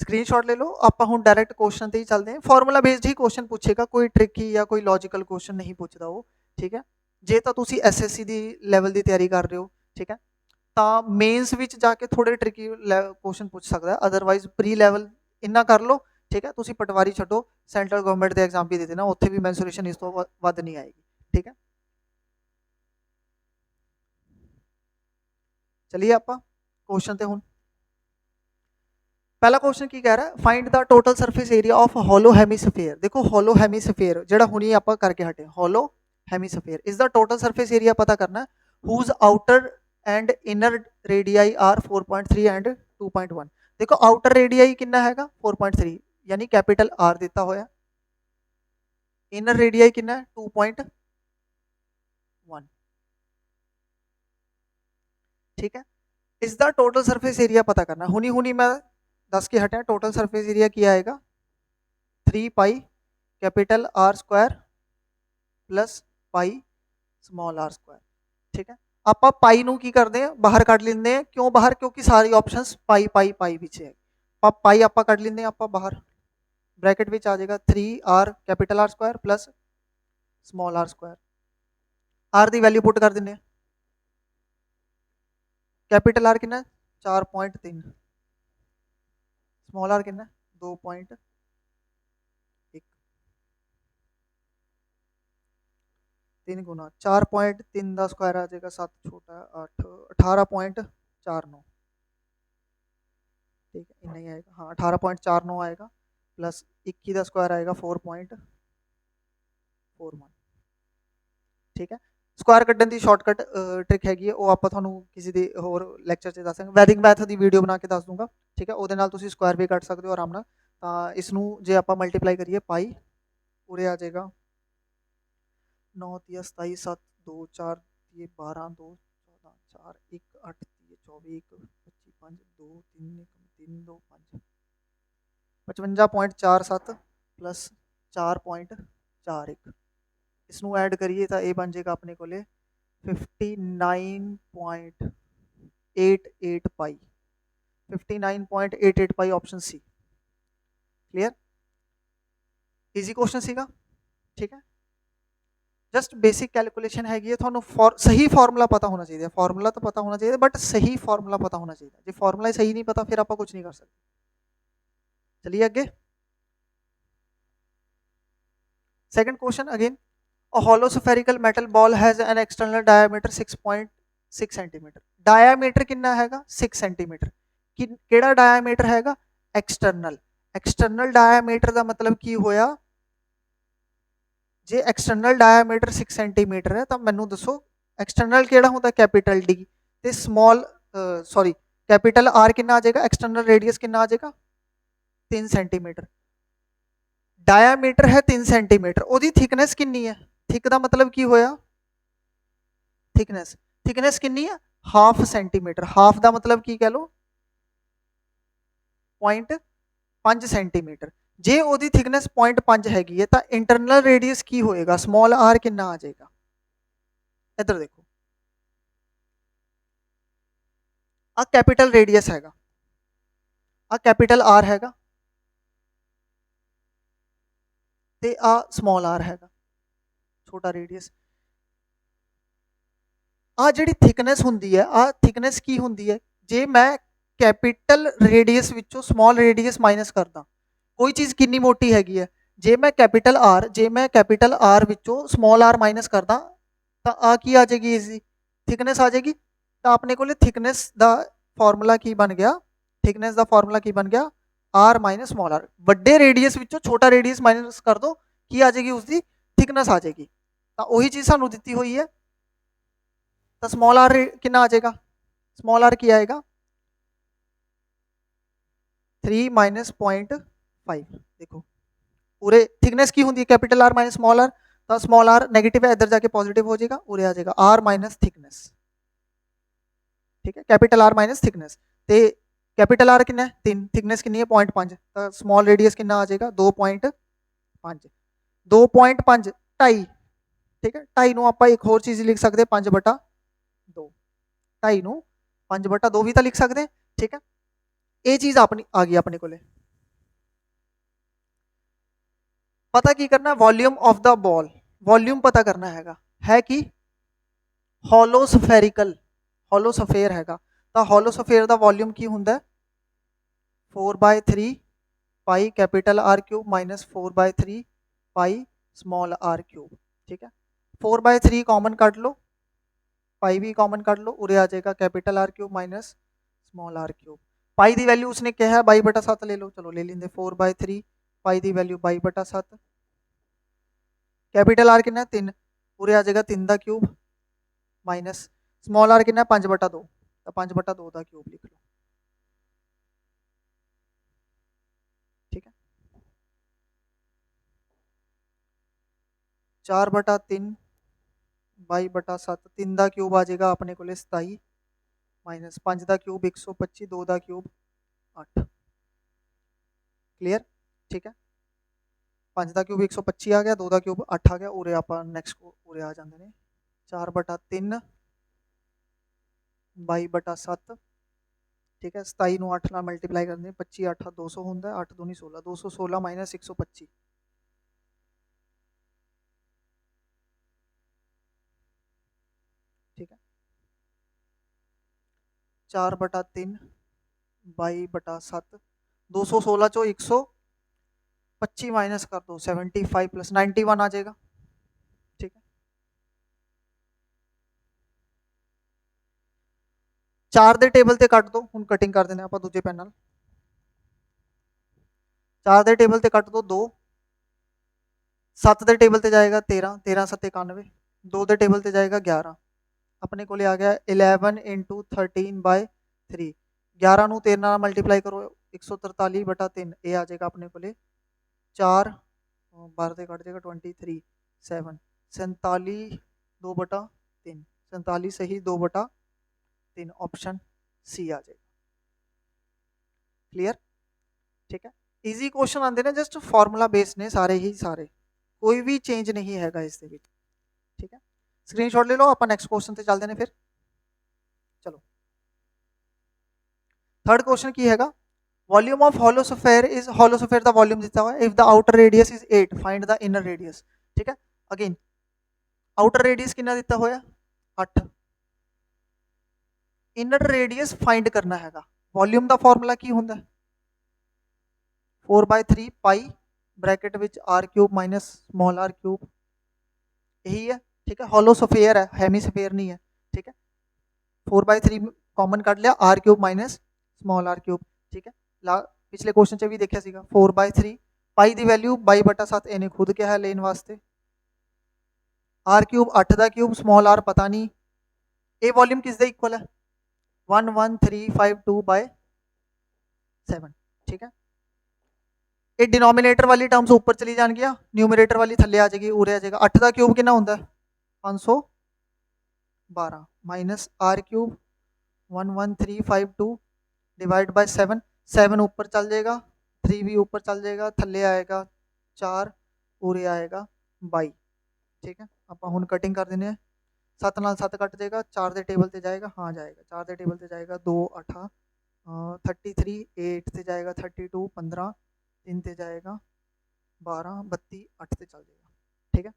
स्क्रीनशॉट ले लो, आप हुण डायरैक्ट क्वेश्चन ते ही चलते हैं, फॉर्मूला बेस्ड ही क्वेश्चन पूछेगा, कोई ट्रिकी या कोई लॉजिकल क्वेश्चन नहीं पूछता वो। ठीक है, जे तो तुसी SSC दी लैवल की तैयारी कर रहे हो, ठीक है, तो मेन्स विच जाके थोड़े ट्रिकी क्वेश्चन पूछ सकता है, अदरवाइज प्री लैवल इन्ना कर लो। ठीक है, तुसी पटवारी छड्डो, सेंट्रल गवर्नमेंट के एग्जाम भी दे देना, उत्थे भी मैंसुरेशन इस तो वध नहीं आएगी। ठीक है, चलिए आप क्वेश्चन ते हुण पहला क्वेश्चन की कह रहा है, find the total surface area of hollow hemisphere. देखो होलो हेमीस्फीयर जेड़ा हुणी आप करके हटे, hollow hemisphere is the total surface area पता करना है, whose outer and inner radii r 4.3 and 2.1। देखो आउटर रेडियाई कितना हैगा 4.3 यानी कैपिटल आर दिता होया, इनर रेडियाई कितना है 2.1। ठीक है, इस द टोटल सरफेस एरिया पता करना, हुनी हुनी मैं 10 के हटे, टोटल सरफेस एरिया क्या आएगा 3 pi capital are square plus pi small R square. ਠੀਕ ਹੈ, ਆਪਾਂ ਪਾਈ ਨੂੰ ਕੀ ਕਰਦੇ ਆ, ਬਾਹਰ ਕੱਢ ਲੈਂਦੇ ਆ। ਕਿਉਂ ਬਾਹਰ? ਕਿਉਂਕਿ ਸਾਰੀ ਆਪਸ਼ਨਸ ਪਾਈ ਪਾਈ ਪਾਈ ਵਿੱਚ ਹੈ। ਪਾਈ ਆਪਾਂ ਕੱਢ ਲੈਂਦੇ ਆ, ਆਪਾਂ ਬਾਹਰ ब्रैकेट ਵਿੱਚ ਆ ਜਾਏਗਾ 3r capital R square plus small r square. r ਦੀ ਵੈਲਿਊ ਪੁੱਟ ਕਰ ਦਿੰਦੇ ਆ। कैपिटल R कितना 4.3, स्मॉल r कितना 2.1। 3 गुना 4.3 का स्क्वायर आ जाएगा 7 छोटा 8 18.49। ठीक है, इतना ही आएगा। हाँ 18.49 आएगा प्लस 21 का स्क्वायर आएगा 4.41। ठीक है, स्क्वायर ਕੱਢਣ ਦੀ ਸ਼ਾਰਟਕਟ ਟ੍ਰਿਕ ਹੈਗੀ ਹੈ, ਉਹ ਆਪਾਂ ਤੁਹਾਨੂੰ ਕਿਸੇ ਦੇ ਹੋਰ ਲੈਕਚਰ 'ਚ ਦੱਸਾਂਗੇ। ਵੈਦਿਕ ਮੈਥ ਦੀ ਵੀਡੀਓ ਬਣਾ ਕੇ ਦੱਸ ਦੂੰਗਾ। ਠੀਕ ਹੈ, ਉਹਦੇ ਨਾਲ ਤੁਸੀਂ ਸਕੁਆਇਰ ਵੀ ਕੱਢ ਸਕਦੇ ਹੋ ਆਰਾਮ ਨਾਲ। ਤਾਂ ਇਸ ਨੂੰ ਜੇ ਆਪਾਂ ਮਲਟੀਪਲਾਈ ਕਰੀਏ ਪਾਈ, ਉਰੇ ਆ ਜਾਏਗਾ 9 3 27 7 2 4 3 12 2 14 4 1 8 3 24 1 25 5 2 3 1 3 2 5 55.47 प्लस 4.41। इसनू ऐड करिए तो ये बन जाएगा अपने को 59.88 pi. 59.88 pi option C. Clear? Easy question सीगा। ठीक है, जस्ट बेसिक कैलकुलेशन हैगी है। थानू सही फॉर्मूला पता होना चाहिए। फॉर्मूला तो पता होना चाहिए बट सही फॉर्मूला पता होना चाहिए। जो फॉर्मूला सही नहीं पता फिर आप कुछ नहीं कर सकते। चलिए आगे। Second question again, a hollow spherical metal ball has an external diameter 6.6 centimeter। diameter कितना हैगा 6 centimeter। केड़ा diameter हैगा external। external diameter ਦਾ मतलब ਕੀ ਹੋਇਆ, ਜੇ external diameter 6 centimeter ਹੈ ਤਾਂ ਮੈਨੂੰ ਦੱਸੋ external ਕਿਹੜਾ ਹੁੰਦਾ capital D ਤੇ small sorry capital R ਕਿੰਨਾ ਆ ਜਾਏਗਾ, external radius ਕਿੰਨਾ ਆ ਜਾਏਗਾ 3 centimeter। diameter है 3 centimeter, ਉਹਦੀ thickness कितनी है? थिक का मतलब की होया थिकनेस। थिकनेस कितनी है 1/2 सेंटीमीटर। हाफ का मतलब की कह लो 0.5 सेंटीमीटर। जे ओदी थिकनेस 0.5 हैगी है तो इंटरनल रेडियस की होएगा स्मॉल आर कितना आ जाएगा। इधर देखो आ कैपिटल रेडियस हैगा, आ कैपिटल आर हैगा ते आ स्मॉल आर हैगा छोटा रेडियस। आ जिहड़ी थिकनेस हुंदी है, आ थिकनेस की हुंदी है जे मैं कैपिटल रेडियस विचों स्मॉल रेडियस माइनस करदा, कोई चीज़ कितनी मोटी हैगी है, जे मैं कैपिटल आर विचों स्मॉल आर माइनस करदा तो आ की आ जाएगी इसकी थिकनेस आ जाएगी। तो अपने को थिकनेस का फॉर्मूला की बन गया, थिकनेस का फॉर्मूला की बन गया आर माइनस स्मॉल आर। वड्डे रेडियस विचों छोटा रेडियस माइनस कर दो की आ जाएगी उसकी थिकनेस आ जाएगी। तो वही चीज़ सानू दी हुई है। तो स्मॉल आर कितना आ जाएगा, स्मॉल आर की आएगा 3 माइनस 0.5। देखो पूरे थिकनेस की होंगी capital R minus small R, तो स्मॉल आर नेगेटिव है इधर जाके पॉजिटिव हो जाएगा, उरे आ जाएगा आर माइनस थिकनेस। ठीक है, कैपिटल आर माइनस थिकनेस ते कैपिटल आर कितना है 3, थिकनेस कितनी है 0.5, तो स्मॉल रेडियस कितना आ जाएगा 2.5। 2.5 2.5। ठीक है, 2.5 आप एक होर चीज़ लिख सकते 5/2। 2.5 5/2 भी तो लिख सकते हैं। ठीक है, ये चीज़ अपनी आ गई अपने को। पता की करना है volume of the ball, volume पता करना है कि होलोस्फेरिकल होलोस्फेयर हैगा, तो होलोस्फेयर का वॉल्यूम की हुंदा 4/3 pi capital are cube minus 4/3 pi small are cube. ठीक है, 4/3 कॉमन काट लो, पाई भी कॉमन काट लो, उरे आ जाएगा capital are cube minus small are cube. Pi की वैल्यू उसने कहा है 22/7 ले लो, चलो ले लेंगे 4/3 पाई की वैल्यू 22/7। कैपिटल आर कितना 3, उरे आ जाएगा 3 का क्यूब माइनस स्मॉल आर कितना 5/2, तो 5/2 का क्यूब लिख लो। ठीक है, 4/3 22/7, 3 का क्यूब आ जाएगा अपने को 27 माइनस 5 का क्यूब 125, 2 का क्यूब 8। क्लियर? ठीक है, 5 का क्यूब 125 आ गया, 2 का क्यूब 8 आ गया, उरे आप नैक्सट को उरे आ जाते हैं 4/3 22/7, ठीक है। 27 ਨੂੰ 8 ਨਾਲ ਮਲਟੀਪਲਾਈ ਕਰਦੇ 25 8 200 ਹੁੰਦਾ, 8 दूनी 16, 216 माइनस 125, ठीक है। 4/3 22/7, 216 चो 125 माइनस कर दो 75 प्लस 91 आ जाएगा, ठीक है। 4 ਦੇ ਟੇਬਲ ਤੇ ਕੱਟ ਦੋ, ਹੁਣ ਕਟਿੰਗ ਕਰ ਦਿੰਦੇ ਆਪਾਂ ਦੂਜੇ ਪੈਨ ਨਾਲ। 4 ਦੇ ਟੇਬਲ ਤੇ ਕੱਟ ਦੋ 2, 7 ਦੇ ਟੇਬਲ ਤੇ ਜਾਏਗਾ 13, 13 7 91, 2 ਦੇ ਟੇਬਲ ਤੇ ਜਾਏਗਾ 11, अपने को आ गया 11 इंटू 13/3, 11 ਨੂੰ 13 ਨਾਲ ਮਲਟੀਪਲਾਈ ਕਰੋ 143/3, ਇਹ ਆ ਜਾਏਗਾ ਆਪਣੇ ਕੋਲੇ 4, 12 ਤੇ ਕੱਟ ਜਾਏਗਾ 23 7, 47 2/3, 47 सही 2/3, ऑप्शन सी आ जाएगा। क्लियर, ठीक है। ईजी क्वेश्चन आते हैं, जस्ट फॉर्मूला बेस ने सारे ही सारे, कोई भी चेंज नहीं है इस दे विच, ठीक है। स्क्रीनशॉट ले लो, आप नैक्सट क्वेश्चन से चलते हैं फिर। चलो थर्ड क्वेश्चन की हैगा, volume of hollow sphere is, hollow sphere दा वॉल्यूम दिता हुआ है, if the outer radius is 8 find the inner radius, ठीक है। अगेन आउटर रेडियस कितना दिता होया 8, इनर रेडियस फाइंड करना हैगा। वॉल्यूम दा फॉर्मूला की हुंदा 4/3 पाई ब्रैकेट विच r³ माइनस स्मॉल r³, यही है, ठीक है। होलोस्फेयर है, हेमीस्फेयर नहीं है, ठीक है। 4/3 कॉमन कट लिया, r³ माइनस स्मॉल r³, ठीक है। पिछले क्वेश्चन च भी देखा सीगा 4/3, पाई की वैल्यू 22/7 इन्हें खुद क्या है लेने वास्ते, r³ 8 का क्यूब, स्मॉल r पता नहीं, ये वॉल्यूम किस दे इक्वल है 11352/7, ठीक है। ये डिनोमिनेटर वाली टर्म्स ऊपर चली जाएगी, न्यूमरेटर वाली थले आ जाएगी, उरे आ जाएगा। 8 का क्यूब कितना होंगे 512 माइनस r³ 11352 डिवाइड बाय 7, 7 ऊपर चल जाएगा, 3 भी ऊपर चल जाएगा, थले आएगा 4, उरे आएगा 22, ठीक है। आप हुण कटिंग कर देने, 7 नाल 7 कट जाएगा, 4 के टेबल से जाएगा, हाँ जाएगा, 4 के टेबल से जाएगा 2 8 33, 8 से जाएगा 32 15, 3 से जाएगा 12 32, 8 से चल जाएगा, ठीक है।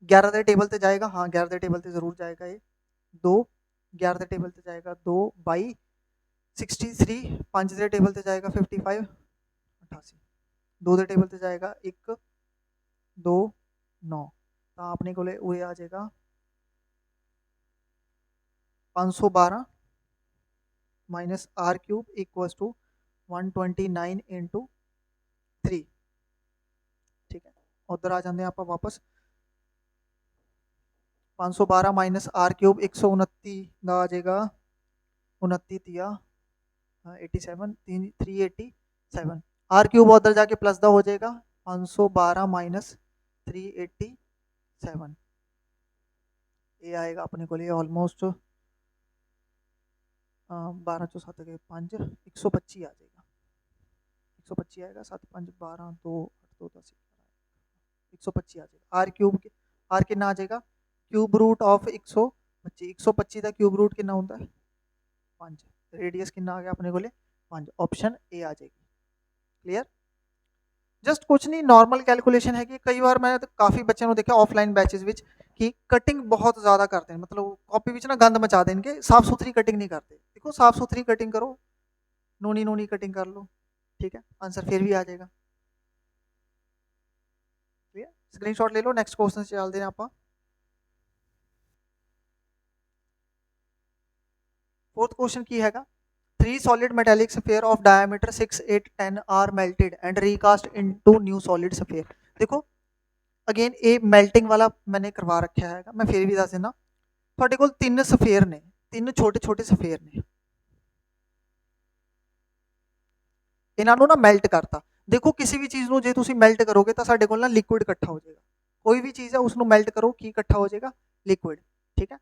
11 के टेबल से जाएगा, हाँ 11 के टेबल से जरूर जाएगा, ये 2 11 के टेबल से जाएगा 2 22 63, 5 के टेबल से जाएगा 55 88, 2 के टेबल से जाएगा 1 2 9, तो अपने को उरे आ जाएगा 512 minus r³ equals to 129 into 3, ठीक है। उधर आ जाते हैं आप वापस, 512 माइनस r³ 129 का आ जाएगा 29 तिया 87 387, r³ उधर जाके प्लस दा हो जाएगा 512 माइनस 387, ये आएगा अपने को ऑलमोस्ट 12 चो 7 के 5 125 आ जाएगा, 125 आएगा, 7 5 12 2 8 2 10 125 आ जाएगा। r³ r कितना आ जाएगा क्यूब रूट ऑफ 125, 125 का क्यूब रूट कितना होता है 5, रेडियस कितना आ गया अपने को 5, ऑप्शन ए आ जाएगी। क्लियर, जस्ट कुछ नहीं, नॉर्मल कैलकुलेशन है कि कई बार मैं काफ़ी बच्चों को देखा ऑफलाइन बैचेस विच कि कटिंग बहुत ज़्यादा करते हैं, मतलब कॉपी विच ना गंद मचा देंगे, साफ सुथरी कटिंग नहीं करते। देखो साफ सुथरी कटिंग करो, नूनी नूनी कटिंग कर लो, ठीक है, आंसर फिर भी आ जाएगा। क्लियर, स्क्रीनशॉट ले लो, नेक्स्ट क्वेश्चन से चलते हैं आप। फोर्थ क्वेश्चन की हैगा, 3 solid metallic sphere of diameter 6 8 10 are melted and recast into new solid sphere। देखो अगेन ये मेल्टिंग वाला मैंने करवा रखा है, मैं फिर भी दस देना, ਤੁਹਾਡੇ ਕੋਲ 3 ਸਫੇਅਰ ਨੇ, 3 ਛੋਟੇ ਛੋਟੇ ਸਫੇਅਰ ਨੇ, ਇਹਨਾਂ ਨੂੰ ਨਾ ਮੈਲਟ ਕਰਤਾ। ਦੇਖੋ ਕਿਸੇ ਵੀ ਚੀਜ਼ ਨੂੰ ਜੇ ਤੁਸੀਂ ਮੈਲਟ ਕਰੋਗੇ ਤਾਂ ਸਾਡੇ ਕੋਲ ਨਾ ਲਿਕੁਇਡ ਇਕੱਠਾ ਹੋ ਜਾਏਗਾ, ਕੋਈ ਵੀ ਚੀਜ਼ ਹੈ ਉਸ ਨੂੰ ਮੈਲਟ ਕਰੋ, ਕੀ ਇਕੱਠਾ ਹੋ ਜਾਏਗਾ ਲਿਕੁਇਡ, ਠੀਕ ਹੈ।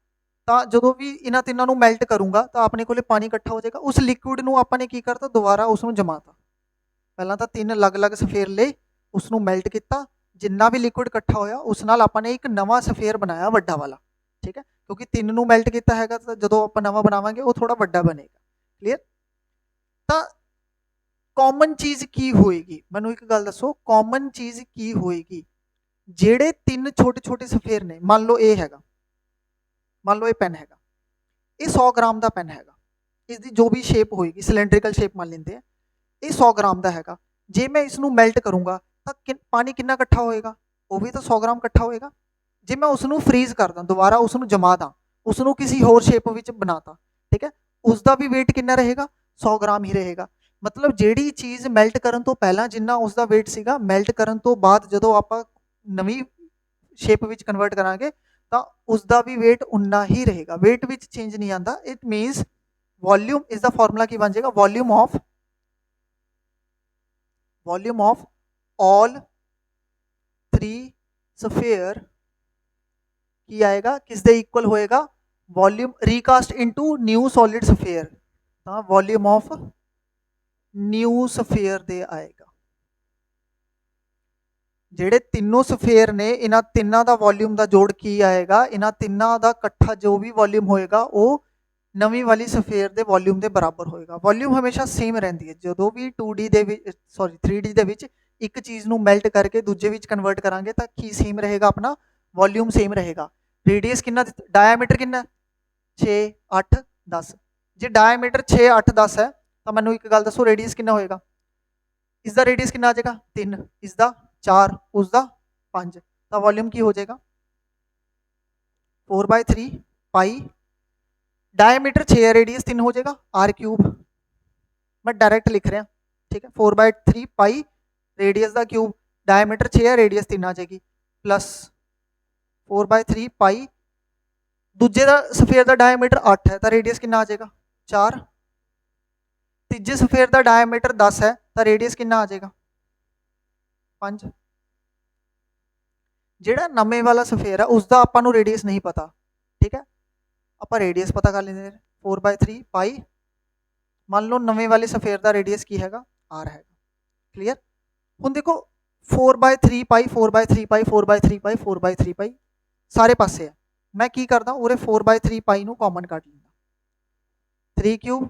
ਤਾਂ ਜਦੋਂ ਵੀ ਇਹਨਾਂ ਤਿੰਨਾਂ ਨੂੰ ਮੈਲਟ ਕਰੂੰਗਾ ਤਾਂ ਆਪਣੇ ਕੋਲੇ ਪਾਣੀ ਇਕੱਠਾ ਹੋ ਜਾਏਗਾ, ਉਸ ਲਿਕੁਇਡ ਨੂੰ ਆਪਾਂ ਨੇ ਕੀ ਕਰਤਾ ਦੁਬਾਰਾ ਉਸ ਨੂੰ ਜਮਾਤਾ। ਪਹਿਲਾਂ ਤਾਂ 3 ਅਲੱਗ-ਅਲੱਗ ਸਫੇਅਰ ਲਏ, ਉਸ ਨੂੰ ਮੈਲਟ ਕੀਤਾ, ਜਿੰਨਾ ਵੀ ਲਿਕੁਇਡ ਇਕੱਠਾ ਹੋਇਆ ਉਸ ਨਾਲ ਆਪਾਂ ਨੇ ਇੱਕ ਨਵਾਂ ਸਫੇਅਰ ਬਣਾਇਆ ਵੱਡਾ ਵਾਲਾ, ठीक है, क्योंकि 3 ਨੂੰ ਮੈਲਟ ਕੀਤਾ ਹੈਗਾ ਤਾਂ ਜਦੋਂ ਆਪਾਂ ਨਵਾਂ ਬਣਾਵਾਂਗੇ ਉਹ ਥੋੜਾ ਵੱਡਾ ਬਣੇਗਾ। ਕਲੀਅਰ? ਤਾਂ ਕਾਮਨ ਚੀਜ਼ ਕੀ ਹੋਏਗੀ, ਮੈਨੂੰ ਇੱਕ ਗੱਲ ਦੱਸੋ, ਕਾਮਨ ਚੀਜ਼ ਕੀ ਹੋਏਗੀ? ਜਿਹੜੇ 3 ਛੋਟੇ-ਛੋਟੇ ਸਫੇਅਰ ਨੇ, ਮੰਨ ਲਓ ਇਹ ਹੈਗਾ, ਮੰਨ ਲਓ ਇਹ ਪੈਨ ਹੈਗਾ, ਇਹ 100 ਗ੍ਰਾਮ ਦਾ ਪੈਨ ਹੈਗਾ, ਇਸਦੀ ਜੋ ਵੀ ਸ਼ੇਪ ਹੋਏਗੀ ਸਿਲੰਡਰੀਕਲ ਸ਼ੇਪ ਮੰਨ ਲੈਂਦੇ ਆ, ਇਹ 100 ਗ੍ਰਾਮ ਦਾ ਹੈਗਾ। ਜੇ ਮੈਂ ਇਸ ਨੂੰ ਮੈਲਟ ਕਰੂੰਗਾ ਤਾਂ ਪਾਣੀ ਕਿੰਨਾ ਇਕੱਠਾ ਹੋਏਗਾ? ਉਹ ਵੀ ਤਾਂ 100 ਗ੍ਰਾਮ ਇਕੱਠਾ ਹੋਏਗਾ। ਜੇ ਮੈਂ ਉਸ ਨੂੰ ਫਰੀਜ਼ ਕਰਦਾ, ਦੁਬਾਰਾ ਉਸ ਨੂੰ ਜਮਾ ਦਾਂ, ਉਸ ਨੂੰ ਕਿਸੇ ਹੋਰ ਸ਼ੇਪ ਵਿੱਚ ਬਣਾਤਾ, ਠੀਕ ਹੈ, ਉਸ ਦਾ ਵੀ weight ਕਿੰਨਾ ਰਹੇਗਾ? 100 ਗ੍ਰਾਮ ਹੀ ਰਹੇਗਾ। ਮਤਲਬ ਜਿਹੜੀ ਚੀਜ਼ ਮੈਲਟ ਕਰਨ ਤੋਂ ਪਹਿਲਾਂ ਜਿੰਨਾ ਉਸ ਦਾ weight ਸੀਗਾ, ਮੈਲਟ ਕਰਨ ਤੋਂ ਬਾਅਦ ਜਦੋਂ ਆਪਾਂ ਨਵੀਂ ਸ਼ੇਪ ਵਿੱਚ ਕਨਵਰਟ ਕਰਾਂਗੇ ਤਾਂ ਉਸ ਦਾ ਵੀ weight ਉਨਾ ਹੀ ਰਹੇਗਾ, weight ਵਿੱਚ ਚੇਂਜ ਨਹੀਂ ਆਉਂਦਾ। ਇਟ ਮੀਨਸ ਵੋਲਿਊਮ ਇਸ ਦਾ ਫਾਰਮੂਲਾ ਕੀ ਬਣ ਜਾਏਗਾ? ਵੋਲਿਊਮ ਆਫ all 3 ਸਫੇਅਰ ਕੀ ਆਏਗਾ? ਕਿਸ ਦੇ ਇਕੁਅਲ ਹੋਏਗਾ? Volume recast into new solid sphere, ਤਾਂ ਵੋਲਿਊਮ ਆਫ ਨਿਊ ਸਫੇਅਰ ਦੇ ਆਏਗਾ। ਜਿਹੜੇ ਤਿੰਨੋਂ ਸਫੇਅਰ ਨੇ, ਇਹਨਾਂ ਤਿੰਨਾਂ ਦਾ ਵੋਲਿਊਮ ਦਾ ਜੋੜ ਕੀ ਆਏਗਾ? ਇਹਨਾਂ ਤਿੰਨਾਂ ਦਾ ਇਕੱਠਾ ਜੋ ਵੀ ਵੋਲਿਊਮ ਹੋਏਗਾ ਉਹ ਨਵੀਂ ਵਾਲੀ ਸਫੇਅਰ ਦੇ ਵੋਲਿਊਮ ਦੇ ਬਰਾਬਰ ਹੋਏਗਾ। ਵੋਲਿਊਮ ਹਮੇਸ਼ਾ ਸੇਮ ਰਹਿੰਦੀ ਹੈ, ਜਦੋਂ ਵੀ 2D ਦੇ ਵਿੱਚ, ਸੌਰੀ 3D ਦੇ ਵਿੱਚ ਇੱਕ ਚੀਜ਼ ਨੂੰ ਮੈਲਟ ਕਰਕੇ ਦੂਜੇ ਵਿੱਚ ਕਨਵਰਟ ਕਰਾਂਗੇ ਤਾਂ ਕੀ ਸੇਮ ਰਹੇਗਾ? ਆਪਣਾ ਵੋਲਿਊਮ ਸੇਮ ਰਹੇਗਾ। ਰੇਡੀਅਸ ਕਿੰਨਾ, ਡਾਇਆਮੀਟਰ ਕਿੰਨਾ? 6, 8, 10। ਜੇ ਡਾਇਆਮੀਟਰ 6, 8, 10 ਹੈ ਤਾਂ ਮੈਨੂੰ ਇੱਕ ਗੱਲ ਦੱਸੋ, ਰੇਡੀਅਸ ਕਿੰਨਾ ਹੋਏਗਾ? ਇਸ ਦਾ ਰੇਡੀਅਸ ਕਿੰਨਾ ਆ ਜਾਏਗਾ? 3, ਇਸ ਦਾ 4, ਉਸ ਦਾ 5, ਤਾਂ ਵੋਲਿਊਮ ਕੀ ਹੋ ਜਾਏਗਾ? 4/3 ਪਾਈ, डायमीटर 6 है, रेडियस 3 हो जाएगा, r3। मैं डायरेक्ट लिख रहा, ठीक है, 4/3 पाई रेडियस का क्यूब, डायमीटर 6 है, रेडियस 3 आ जाएगी, प्लस 4/3 पाई दूजे का सफेयर का डायमीटर 8 है तो रेडियस कितना आ जाएगा? 4। तीजे सफेयर का डायमीटर 10 है तो रेडियस कितना आ जाएगा? 5। ਜਿਹੜਾ ਨਵੇਂ ਵਾਲਾ ਸਫੇਅਰ ਹੈ ਉਸਦਾ ਆਪਾਂ ਨੂੰ ਰੇਡੀਅਸ ਨਹੀਂ ਪਤਾ, ਠੀਕ ਹੈ, ਆਪਾਂ ਰੇਡੀਅਸ ਪਤਾ ਕਰ ਲੈਂਦੇ ਨੇ 4/3 ਪਾਈ, ਮੰਨ ਲਓ ਨਵੇਂ ਵਾਲੇ ਸਫੇਅਰ ਦਾ ਰੇਡੀਅਸ ਕੀ ਹੈਗਾ? r ਹੈਗਾ। ਕਲੀਅਰ? ਹੁਣ ਦੇਖੋ 4/3 ਪਾਈ 4/3 ਪਾਈ 4/3 ਪਾਈ 4/3 ਪਾਈ ਸਾਰੇ ਪਾਸੇ ਹੈ, ਮੈਂ ਕੀ ਕਰਦਾ ਉਰੇ 4/3 ਪਾਈ ਨੂੰ ਕਾਮਨ ਕੱਢ ਲੈਂਦਾ, 3 ਕਿਊਬ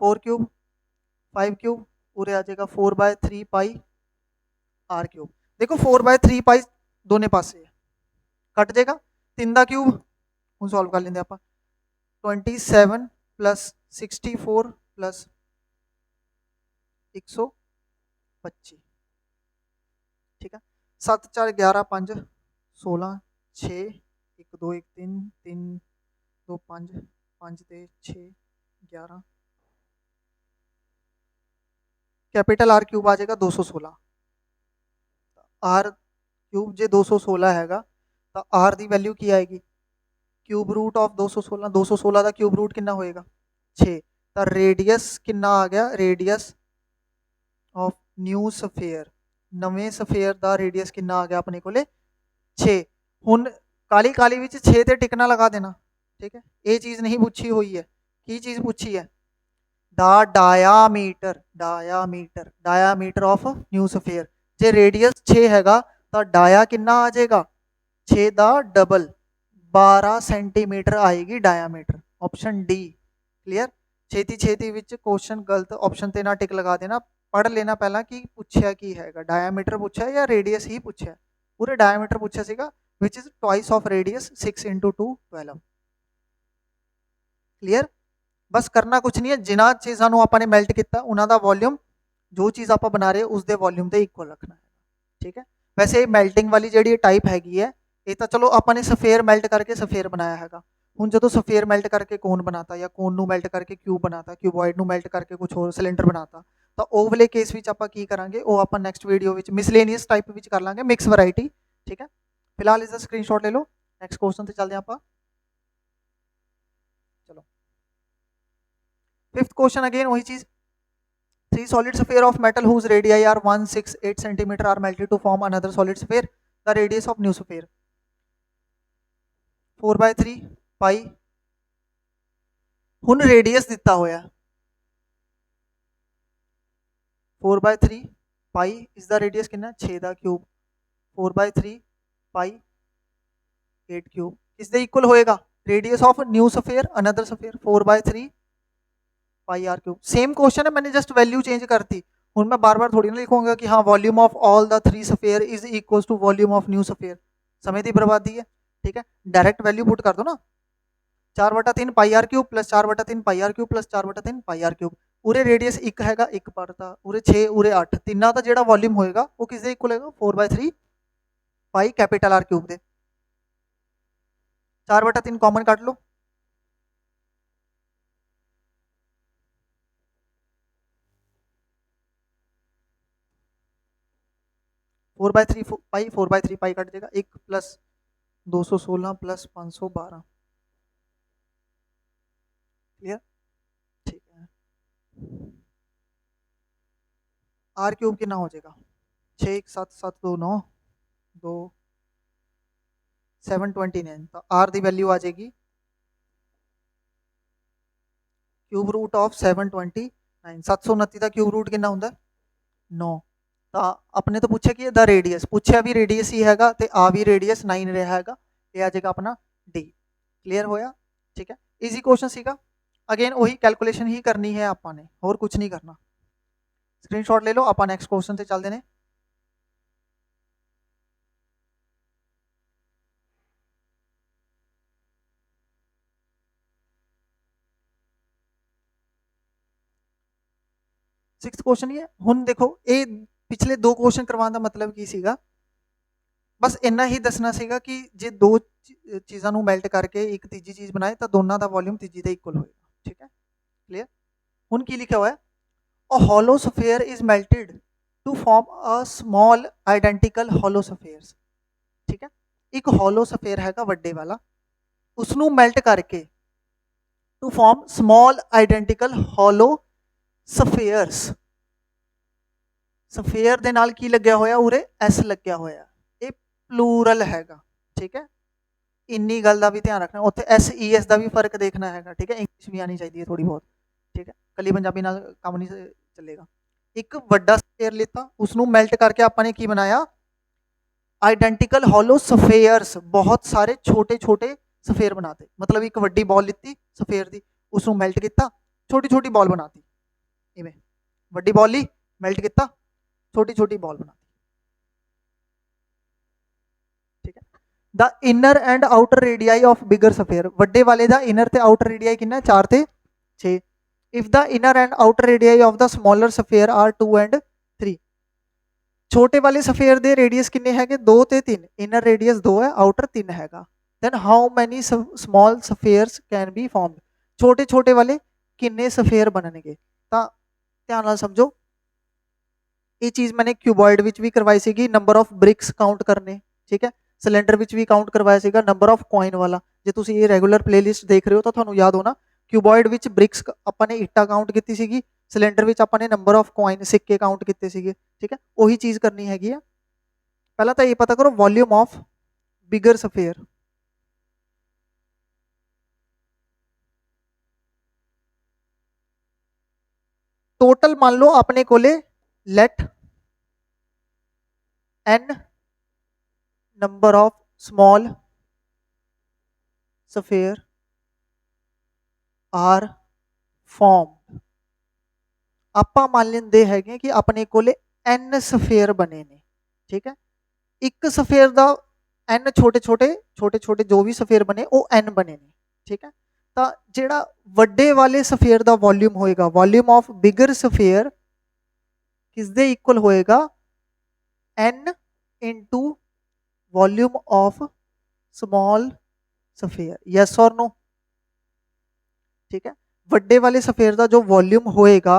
4 ਕਿਊਬ 5 ਕਿਊਬ, ਉਰੇ ਆ ਜਾਏਗਾ 4/3 ਪਾਈ r ਕਿਊਬ। देखो 4/3 पाई दोनों पासे कट जाएगा, 3 का क्यूब हूँ सॉल्व कर लेंगे आप, 27 + 64 + 125, ठीक है, 7 4 11 5 16 6 1 2 1 3 3 2 5 5 ਤੇ 6 11, कैपिटल R क्यूब आ जाएगा 216, आर क्यूब जे 216 हैगा तो आर की वैल्यू की आएगी? क्यूब रूट ऑफ 216, 216 का क्यूब रूट कितना होएगा? 6। तो रेडियस कितना आ गया? रेडियस ऑफ न्यू सफेयर, नवे सफेयर का रेडियस कितना आ गया अपने को? 6। हुण काली काली विच 6 ते टिकना लगा देना, ठीक है, ये चीज़ नहीं पूछी हुई है, की चीज़ पूछी है? The diameter, diameter, diameter of new sphere. J radius 6 हैगा तो डाया कितना आ जाएगा? 6 का डबल 12 सेंटीमीटर आएगी diameter, option D. Clear? छेती छेती which question गलत ऑप्शन ते ना टिक लगा देना, पढ़ लेना पहला कि पूछया की हैगा, डायामीटर पूछा या रेडियस ही पूछा? पूरे डायामीटर पूछा सीगा, which is twice of radius 6 × 2 12। Clear? बस करना कुछ नहीं है, जिन्होंने चीज़ों आपने मैल्ट किया उन्होंने वॉल्यूम जो चीज़ आप बना रहे उसके वॉल्यूम के इक्वल रखना है, ठीक है। वैसे मैल्टिंग वाली जी टाइप हैगी है ये तो चलो आपने सफेयर मैल्ट करके सफेयर बनाया है, ਹੁਣ ਜਦੋਂ ਸਫੇयर मैल्ट करके कोन बनाता या कोन ਨੂੰ मैल्ट करके क्यूब बनाता, क्यूबॉइड ਨੂੰ मैल्ट करके कुछ ਹੋਰ सिलेंडर बनाता, ਤਾਂ ਉਹ ਵਾਲੇ ਕੇਸ ਵਿੱਚ ਆਪਾਂ ਕੀ ਕਰਾਂਗੇ ਉਹ ਆਪਾਂ ਨੈਕਸਟ ਵੀਡੀਓ ਵਿੱਚ ਮਿਸਲੇਨੀਅਸ ਟਾਈਪ ਵਿੱਚ ਕਰ ਲਾਂਗੇ, ਮਿਕਸ ਵੈਰਾਈਟੀ, ਠੀਕ ਹੈ। ਫਿਲਹਾਲ ਇਸ ਦਾ ਸਕਰੀਨਸ਼ਾਟ ਲੈ ਲਓ, ਨੈਕਸਟ ਕੁਐਸਚਨ ਤੇ ਚੱਲਦੇ ਆਪਾਂ। ਚਲੋ 5th क्वेश्चन अगेन वही चीज, 3 solid sphere of metal whose radii are 1 6 8 cm are melted to form another solid sphere, the radius of new sphere 4/3 पाई। हुन रेडियस दिता होया 4/3 पाई, इसका रेडियस कितना 6 का क्यूब 4/3 पाई, 8 क्यूब किस दे इक्वल होएगा radius of new sphere another sphere 4/3 pi are cube same question है मैंने जस्ट वैल्यू चेंज करती हूँ मैं बार बार थोड़ी ना लिखूंगा कि हाँ volume of all the 3 sphere is equal to volume of new sphere समय की बर्बादी है ठीक है डायरेक्ट वैल्यू पुट कर दो ना 4/3 pi are cube plus 4/3 pi are cube plus 4/3 pi are cube उरे रेडियस एक हैगा एक पड़ता उरे 6 उरे 8 तिना का जेड़ा वॉल्यूम होएगा वो किस दे इक्वल होएगा 4/3 pi capital are cube they 4/3 common काट लो 4/3 पाई 4/3 पाई कट देगा एक प्लस 216 प्लस 512 क्लियर ठीक है आर क्यूब कितना हो जाएगा 6 1 7 7 2 9 2 729 तो आर की वैल्यू आ जाएगी क्यूब रूट ऑफ 729 729 का क्यूब रूट कितना होंगे 9 तो अपने तो पूछे कि द रेडियस पूछा भी रेडियस ही हैगा ते आ भी रेडियस 9 रहा हैगा ये आ जाएगा अपना डी क्लियर होया ठीक है इजी क्वेश्चन सीगा अगेन वही कैलकुलेशन ही करनी है आपने और कुछ नहीं करना स्क्रीनशॉट ले लो आप नैक्सट क्वेश्चन से चलते हैं सिक्स्थ क्वेश्चन ये हुन देखो ये पिछले दो क्वेश्चन करवाने का मतलब की सीगा बस इन्ना ही दसना सीगा कि जे दो चीज़ों को मैल्ट करके एक तीजी चीज़ बनाए तो दोनों का वॉल्यूम तीजी के इक्वल होएगा ठीक है क्लियर हुन की लिखा हुआ है a hollow sphere is melted to form a small identical hollow spheres ठीक है एक हॉलो सफेयर हैगा वड्डे वाला उसनू मैल्ट करके to form small identical hollow spheres sphere दे नाल की लग्या होया उरे एस लग्या होया ये प्लूरल हैगा ठीक है इन्नी गल का भी ध्यान रखना उत्थे एस ई एस का भी फर्क देखना हैगा ठीक है इंग्लिश भी आनी चाहिए थोड़ी बहुत ठीक है कली पंजाबी नाल काम नहीं चलेगा एक वड्डा सफेयर लेता उसनू मैल्ट करके आपने की बनाया आइडेंटिकल हॉलो सफेयर्स बहुत सारे छोटे छोटे सफेयर बनाते मतलब एक वड्डी बॉल लीती सफेयर की उसनू मैल्ट किया छोटी छोटी बॉल बनाती इवें वड्डी बॉल ली मैल्ट किया छोटी छोटी बॉल बनाती ठीक है the inner and outer radii of bigger sphere वड्डे वाले दा इनर ते आउटर रेडियाई कितना 4 ते 6 if the inner and outer radii of the smaller sphere are 2 and 3 छोटे वाले सफेयर दे रेडियस कितने हैं 2 ते 3 इनर रेडियस 2 है आउटर 3 हैगा then how many small spheres can be formed छोटे छोटे वाले किन्ने सफेयर बननगे ता ध्यान नाल समझो ये चीज़ मैंने क्यूबॉइड विच भी करवाई सी नंबर ऑफ ब्रिक्स काउंट करने ठीक है सिलेंडर विच भी काउंट करवाया सीगा नंबर ऑफ कॉइन वाला जे तुसी ये रेगुलर प्लेलिस्ट देख रहे हो तो थानू याद होना क्यूबॉइड विच ब्रिक्स अपने इट्टा काउंट की सीगी सिलेंडर विच अपने नंबर ऑफ कॉइन सिक्के काउंट किए सीगे ठीक है वही चीज़ करनी हैगी है पहला तो ये पता करो volume of bigger sphere total मान लो अपने कोले let n number of small sphere are form ਆਪਾਂ ਮੰਨ ਲੈਂਦੇ ਹੈਗੇ ਕਿ ਆਪਣੇ ਕੋਲੇ n ਸਫੇਅਰ ਬਣੇ ਨੇ ਠੀਕ ਹੈ ਇੱਕ ਸਫੇਅਰ ਦਾ n ਛੋਟੇ ਛੋਟੇ ਜੋ ਵੀ ਸਫੇਅਰ ਬਣੇ ਉਹ n ਬਣੇ ਨੇ ਠੀਕ ਹੈ ਤਾਂ ਜਿਹੜਾ ਵੱਡੇ ਵਾਲੇ ਸਫੇਅਰ ਦਾ ਵੋਲਿਊਮ ਹੋਏਗਾ ਵੋਲਿਊਮ ਆਫ ਬਿਗਰ ਸਫੇਅਰ ਕਿਸ ਦੇ ਇਕੁਅਲ ਹੋਏਗਾ n into volume of small sphere yes और नो ठीक है वड्डे वाले सफेयर का जो वॉल्यूम होएगा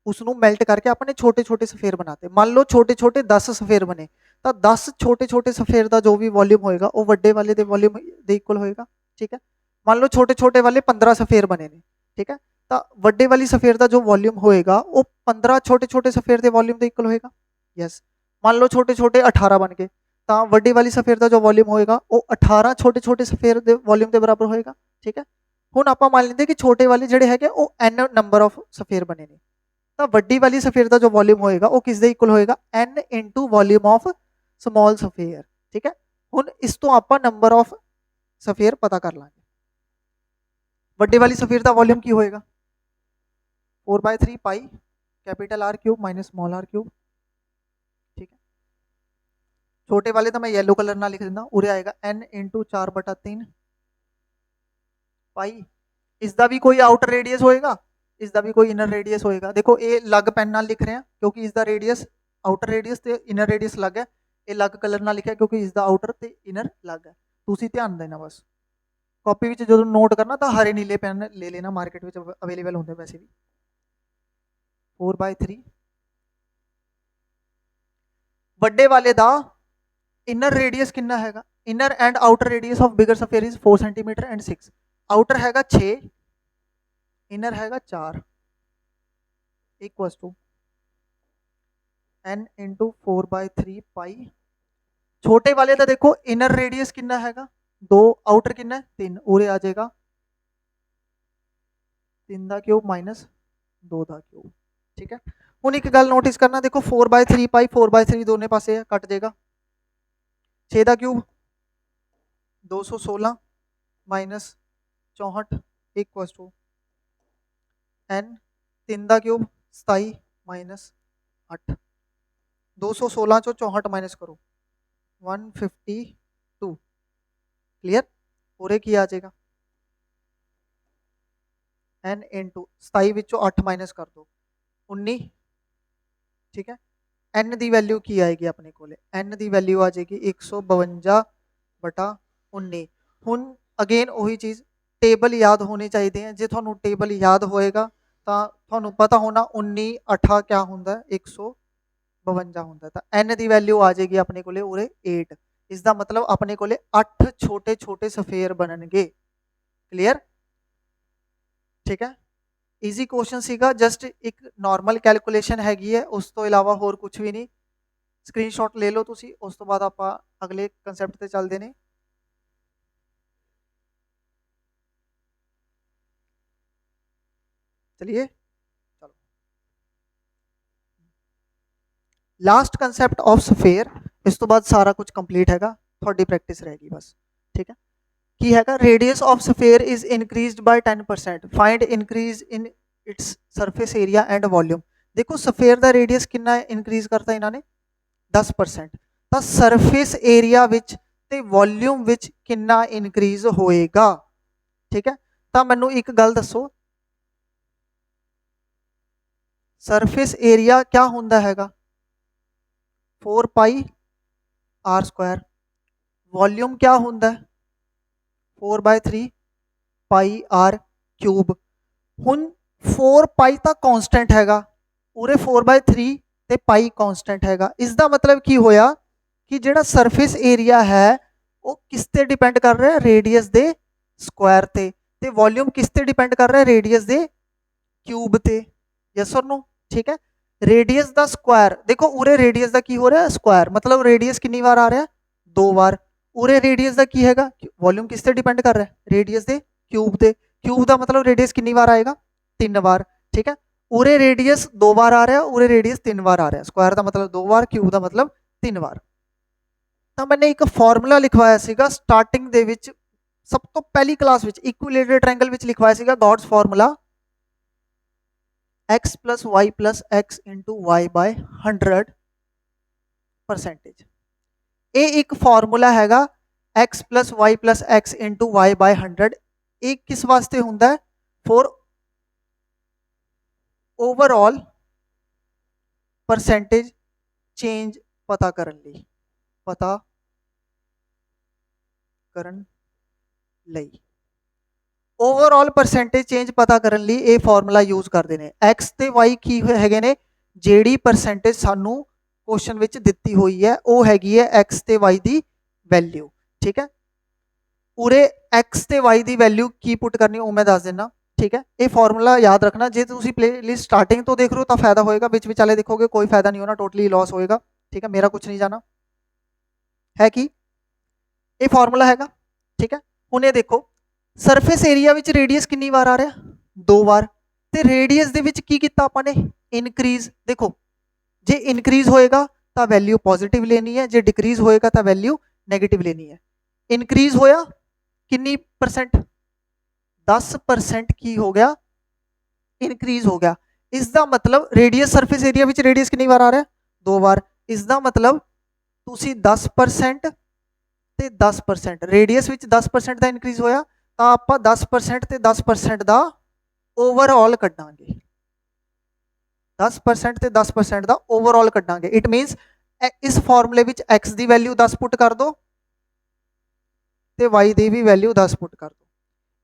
उसनू मैल्ट करके अपने छोटे छोटे सफेयर बनाते मान लो छोटे छोटे 10 सफेयर बने तो 10 छोटे छोटे सफेयर का जो भी वॉल्यूम होएगा वो वड्डे वाले दे वॉल्यूम दे इक्वल होएगा ठीक है मान लो छोटे छोटे वाले 15 सफेयर बने ने ठीक है तो वड्डे वाली सफेयर का जो वॉल्यूम होएगा वो 15 छोटे छोटे सफेयर के वॉल्यूम के इक्वल होएगा यस मान लो छोटे छोटे 18 बन गए तो वड्डी वाली सफेयर का जो वॉल्यूम होएगा वो 18 छोटे छोटे सफेयर के वॉल्यूम के बराबर होएगा ठीक है हुण आपां मान लेंगे कि छोटे वाले जिहड़े हैगे वो n नंबर ऑफ सफेयर बने ने तो वड्डी वाली सफेयर का जो वॉल्यूम होएगा वो किस दे इक्वल होएगा n into volume of small sphere ठीक है हुण इस तो आपां नंबर ऑफ ਸਫੇਅਰ ਪਤਾ ਕਰ ਲਾਂਗੇ। ਵੱਡੇ ਵਾਲੀ ਸਫੇਅਰ ਦਾ ਵੋਲਿਊਮ ਕੀ ਹੋਏਗਾ 4/3 pi capital R cube minus small R cube. ठीक है, छोटे वाले तो मैं येलो कलर ना लिख देना, उरे आएगा n इंटू 4/3 पाई। इसका भी कोई आउटर रेडियस होएगा, इसका भी कोई इनर रेडियस होएगा। देखो ये लग पेन नाल लिख रहे हैं क्योंकि इसका रेडियस आउटर रेडियस ते इनर रेडियस लग है, ये लग कलर नाल लिखा क्योंकि इसका आउटर ते इनर लग है। तुसी ध्यान देना बस, कॉपी विच जो नोट करना तो हरे नीले पेन ले लेना, मार्केट विच अवेलेबल होंदे वैसे भी। 4/3 ਵੱਡੇ ਵਾਲੇ ਦਾ ਇਨਰ ਰੇਡੀਅਸ ਕਿੰਨਾ ਹੈਗਾ, inner and outer radius of bigger sphere is 4 centimetre and 6, outer ਹੈਗਾ 6, ਇਨਰ ਹੈਗਾ 4, ਇਕੁਅਲਸ ਟੂ n इंटू 4/3 पाई। छोटे वाले का देखो इनर रेडियस कितना हैगा 2, आउटर कितना है 3, उरे आ जाएगा 3 का क्यूब माइनस 2 का क्यूब। ठीक है, ਹੁਣ ਇੱਕ ਗੱਲ ਨੋਟਿਸ ਕਰਨਾ, ਦੇਖੋ 4/3 ਪਾਈ 4/3 ਦੋਨੇ ਪਾਸੇ ਕੱਟ ਜਾਏਗਾ, 6 ਦਾ cube 216 minus 64 equal to n 3 ਦਾ ਕਿਊਬ 27 ਮਾਈਨਸ 8, 216 ਚੋਂ 64 ਮਾਈਨਸ ਕਰੋ 152। क्लियर, पूरे की आ जाएगा n इंटू 27 विचों 8 माइनस कर दो 19। ठीक है, n की वैल्यू की आएगी अपने को, n की वैल्यू आ जाएगी 152/19। हुण अगेन वही चीज़, टेबल याद होने चाहिए हैं। जो थानू टेबल याद होएगा तो थानू पता होना 19 8 क्या होंदा 152 होंदा, तो n की वैल्यू आ जाएगी अपने को उरे 8। इसका मतलब अपने को 8 छोटे छोटे सफेयर बननगे। क्लियर, ठीक है, ईजी क्वेश्चन सीगा, जस्ट एक नॉर्मल कैलकुलेशन हैगी है, उस तो इलावा होर कुछ भी नहीं। स्क्रीनशॉट ले लो तुसी, उस तो बाद आपां अगले कंसैप्ट ते चलदे ने। चलिए चलो, लास्ट कंसैप्ट ऑफ सफेयर, इस तो बाद सारा कुछ कंप्लीट हैगा, थोड़ी प्रैक्टिस रहेगी बस। ठीक है, की हैगा radius of sphere is increased by 10%, find increase in its surface area and volume. देखो सफेयर का रेडियस कितना इंक्रीज करता इन्होंने 10%, तो सरफेस एरिया विच ते वॉल्यूम विच कितना इंक्रीज होएगा। ठीक है, तो मैनू एक गल दसो, सरफेस एरिया क्या होंदा हैगा 4πr², वॉल्यूम क्या होंदा 4/3 πr³ हुण 4π तो कॉन्स्टेंट हैगा, उरे 4/3 ते पाई कॉन्स्टेंट हैगा। इसका मतलब की होया कि जिहड़ा सरफेस एरिया है वो किस ते डिपेंड कर रहा है, रेडियस दे स्क्वायर ते, ते वॉल्यूम किस ते डिपेंड कर रहा है, रेडियस दे क्यूब ते। यस और नो। ठीक है, रेडियस दा स्क्वायर, देखो उरे रेडियस दा की हो रहा है स्क्वायर, मतलब रेडियस कितनी बार आ रहा है 2 बार। उरे रेडियस दा की हैगा, वॉल्यूम किस ते डिपेंड कर रहा है, रेडियस दे क्यूब दे, क्यूब दा मतलब रेडियस कितनी बार आएगा 3 बार। ठीक है, उरे रेडियस 2 बार आ रहा है, उरे रेडियस 3 बार आ रहा है, स्क्वायर का मतलब 2 बार, क्यूब का मतलब 3 बार। तो मैंने एक फॉर्मूला लिखवाया सीगा स्टार्टिंग दे विच, सब तो पहली क्लास विच इक्विलेटरल ट्रायंगल विच लिखवाया सीगा God's formula x + y + x * y/100%। ये एक फॉर्मूला हैगा x + y + x * y/100, ये किस वास्ते हुंदा है, फॉर ओवरऑल परसेंटेज चेंज पता करन लई, पता करन लई ओवरऑल परसेंटेज चेंज पता करन लई ये फॉर्मूला यूज करते हैं। एक्स ते वाई की हैगे ने, जेड़ी परसेंटेज सानू क्वेश्चन विच दित्ती हुई है वो हैगी है एक्स ते वाई दी वैल्यू। ठीक है, उरे एक्स ते वाई दी वैल्यू की पुट करनी वो मैं दस देना। ठीक है, ये फॉर्मूला याद रखना, जे तुसी प्लेलिस्ट स्टार्टिंग तो देख रहे हो तो फायदा होएगा, विच विचाले देखोगे कोई फायदा नहीं होना, टोटली लॉस होएगा। ठीक है, मेरा कुछ नहीं जाना है कि ये फॉर्मूला हैगा। ठीक है, हुण ये देखो सरफेस एरिया विच रेडियस कितनी बार आ रहा 2 बार, ते रेडियस दे विच की कीता आपां ने इनक्रीज। देखो जे इनक्रीज होएगा तो वैल्यू पॉजिटिव लेनी है, जे डिक्रीज होएगा तो वैल्यू नेगेटिव लेनी है। इनक्रीज होया कितनी परसेंट 10% की हो गया इनक्रीज हो गया। इसका मतलब radius surface area which radius कितनी बार आ रहा है 2 बार। इसका मतलब तुसी 10% ਤੇ 10% रेडियस विच 10% ਦਾ ਇਨਕਰੀਜ਼ ਹੋਇਆ ਤਾਂ ਆਪਾਂ 10% ਤੇ 10% ਦਾ ਓਵਰਆਲ ਕੱਢਾਂਗੇ। 10% ਤੇ 10% ਦਾ ਓਵਰਆਲ ਕੱਢਾਂਗੇ। ਇਟ ਮੀਨਸ ਇਸ ਫਾਰਮੂਲੇ ਵਿੱਚ x ਦੀ ਵੈਲਿਊ 10 ਪੁੱਟ ਕਰ ਦੋ ਤੇ y ਦੀ ਵੀ ਵੈਲਿਊ 10 ਪੁੱਟ ਕਰ ਦੋ।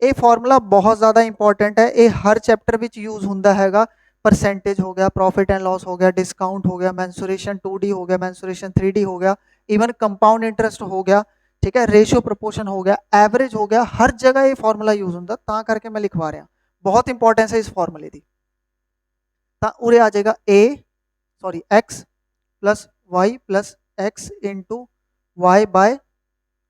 ਇਹ ਫਾਰਮੂਲਾ ਬਹੁਤ ਜ਼ਿਆਦਾ ਇੰਪੋਰਟੈਂਟ ਹੈ, ਇਹ ਹਰ ਚੈਪਟਰ ਵਿੱਚ ਯੂਜ਼ ਹੁੰਦਾ ਹੈਗਾ। परसेंटेज हो गया, प्रॉफिट एंड लॉस हो गया, डिस्काउंट हो गया, मेंसुरेशन 2D हो गया, मेंसुरेशन 3D हो गया, इवन कंपाउंड इंटरेस्ट हो गया, ठीक है, रेशियो प्रोपोर्शन हो गया, एवरेज हो गया, हर जगह ये फॉर्मूला यूज होता, ता करके मैं लिखवा रहा। बहुत इंपॉर्टेंस है इस फॉर्मूले की। उरे आ जाएगा x plus Y plus X into Y by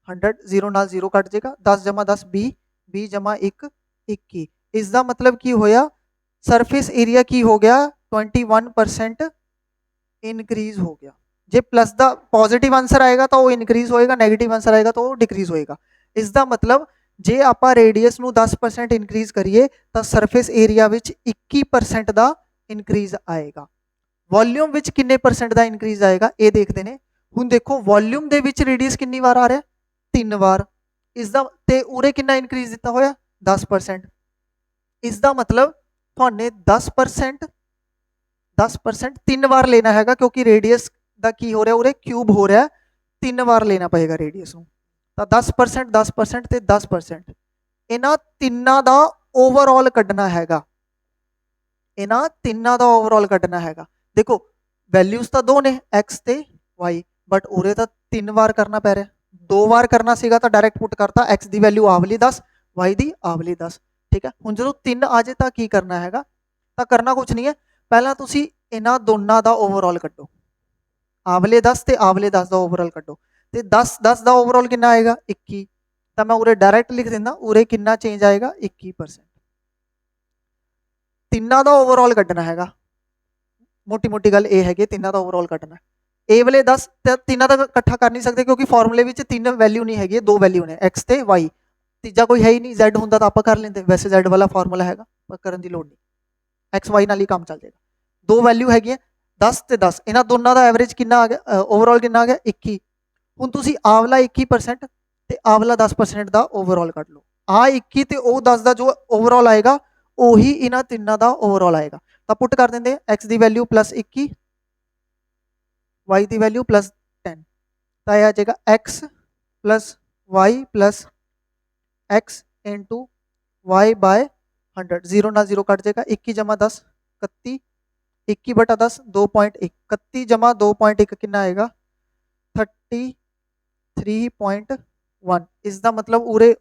100, 0 नाल 0 कट जाएगा, 10 जमा 10 20 जमा 1 21। इसका मतलब की होया सरफेस एरिया की हो गया 21% इनक्रीज हो गया। जे प्लस दा पॉजिटिव आंसर आएगा तो वो इनक्रीज होएगा, नेगेटिव आंसर आएगा तो वो डिक्रीज होएगा। इसका मतलब जे आपां रेडियस नू 10% इनक्रीज करिए तो सरफेस एरिया विच 21% दा इनक्रीज आएगा। वॉल्यूम विच किन्ने परसेंट दा इनक्रीज आएगा ये देखते हैं। हुण देखो वॉल्यूम दे विच रेडियस कितनी बार आ रहा है 3 बार। इसदा ते उरे कितना इनक्रीज दिता होया 10%। इसका मतलब तुहाने 10% 3 बार लेना हैगा, क्योंकि रेडियस का की हो रहा है उरे क्यूब हो रहा है, 3 बार लेना पएगा रेडियस नूं। तो 10% 10% ते 10% इन्हां तिन्नां दा ओवरऑल कढना हैगा। इन्हां तिन्नां दा ओवरऑल कढना हैगा। देखो वैल्यूज तो दो ने एक्स ते वाई, बट उरे तो 3 बार करना पै रहा है। 2 बार करना सीगा तो डायरैक्ट पुट करता, एक्स की वैल्यू आवली 10 वाई की आवली 10, ठीक है। हुण जो 3 आ जाए तो की करना हैगा, तो करना कुछ नहीं है, पहला तुसी इन्हां दोनों का ओवरऑल कड्डो, आवले 10 ते आवले 10 का ओवरऑल कड्डो, तो 10 10 का ओवरऑल कितना आएगा 21। तो मैं उरे डायरैक्ट लिख देना, उरे कितना चेंज आएगा 21%। तिन्ना का ओवरऑल कड्डना हैगा, मोटी मोटी गल ये हैगी, तिन्ना का ओवरऑल कड्डना। ए वाले 10 तिन्ना का इकट्ठा कर नहीं सकते, क्योंकि फॉर्मूले में 3 वैल्यू नहीं हैगी, 2 वैल्यू ने एक्स ते वाई, तीजा कोई है ही नहीं। Z होंदा तो आप कर लेंगे, वैसे Z वाला फॉर्मूला हैगा, पर करने की लोड़ नहीं, एक्स वाई नाल ही काम चल जाएगा। 2 वैल्यू हैगी 10 ते 10, इन्हां दोनों का एवरेज कितना आ गया, ओवरऑल कितना आ गया 21। हुण तुसीं आवला 21% ते आवला 10% का ओवरऑल कट लो। आ 21 ते ओ 10 का जो ओवरऑल आएगा ਉਹੀ ਇਹਨਾਂ ਤਿੰਨਾਂ ਦਾ ਓਵਰਆਲ ਆਏਗਾ। ਤਾਂ ਪੁੱਟ ਕਰ ਦਿੰਦੇ x ਦੀ ਵੈਲਿਊ ਪਲੱਸ 21, y ਦੀ ਵੈਲਿਊ ਪਲੱਸ 10, ਤਾਂ ਇਹ ਆ ਜਾਏਗਾ x plus y plus x into y ਬਾय 100, 0 ਨਾਲ 0 ਕੱਟ ਜਾਏਗਾ, 21 ਜਮਾ 10 31, 21 ਬਟਾ 10 2.1, 31 ਜਮਾ 2.1 ਕਿੰਨਾ ਆਏਗਾ 33.1। ਇਸ ਦਾ ਮਤਲਬ ਉਰੇ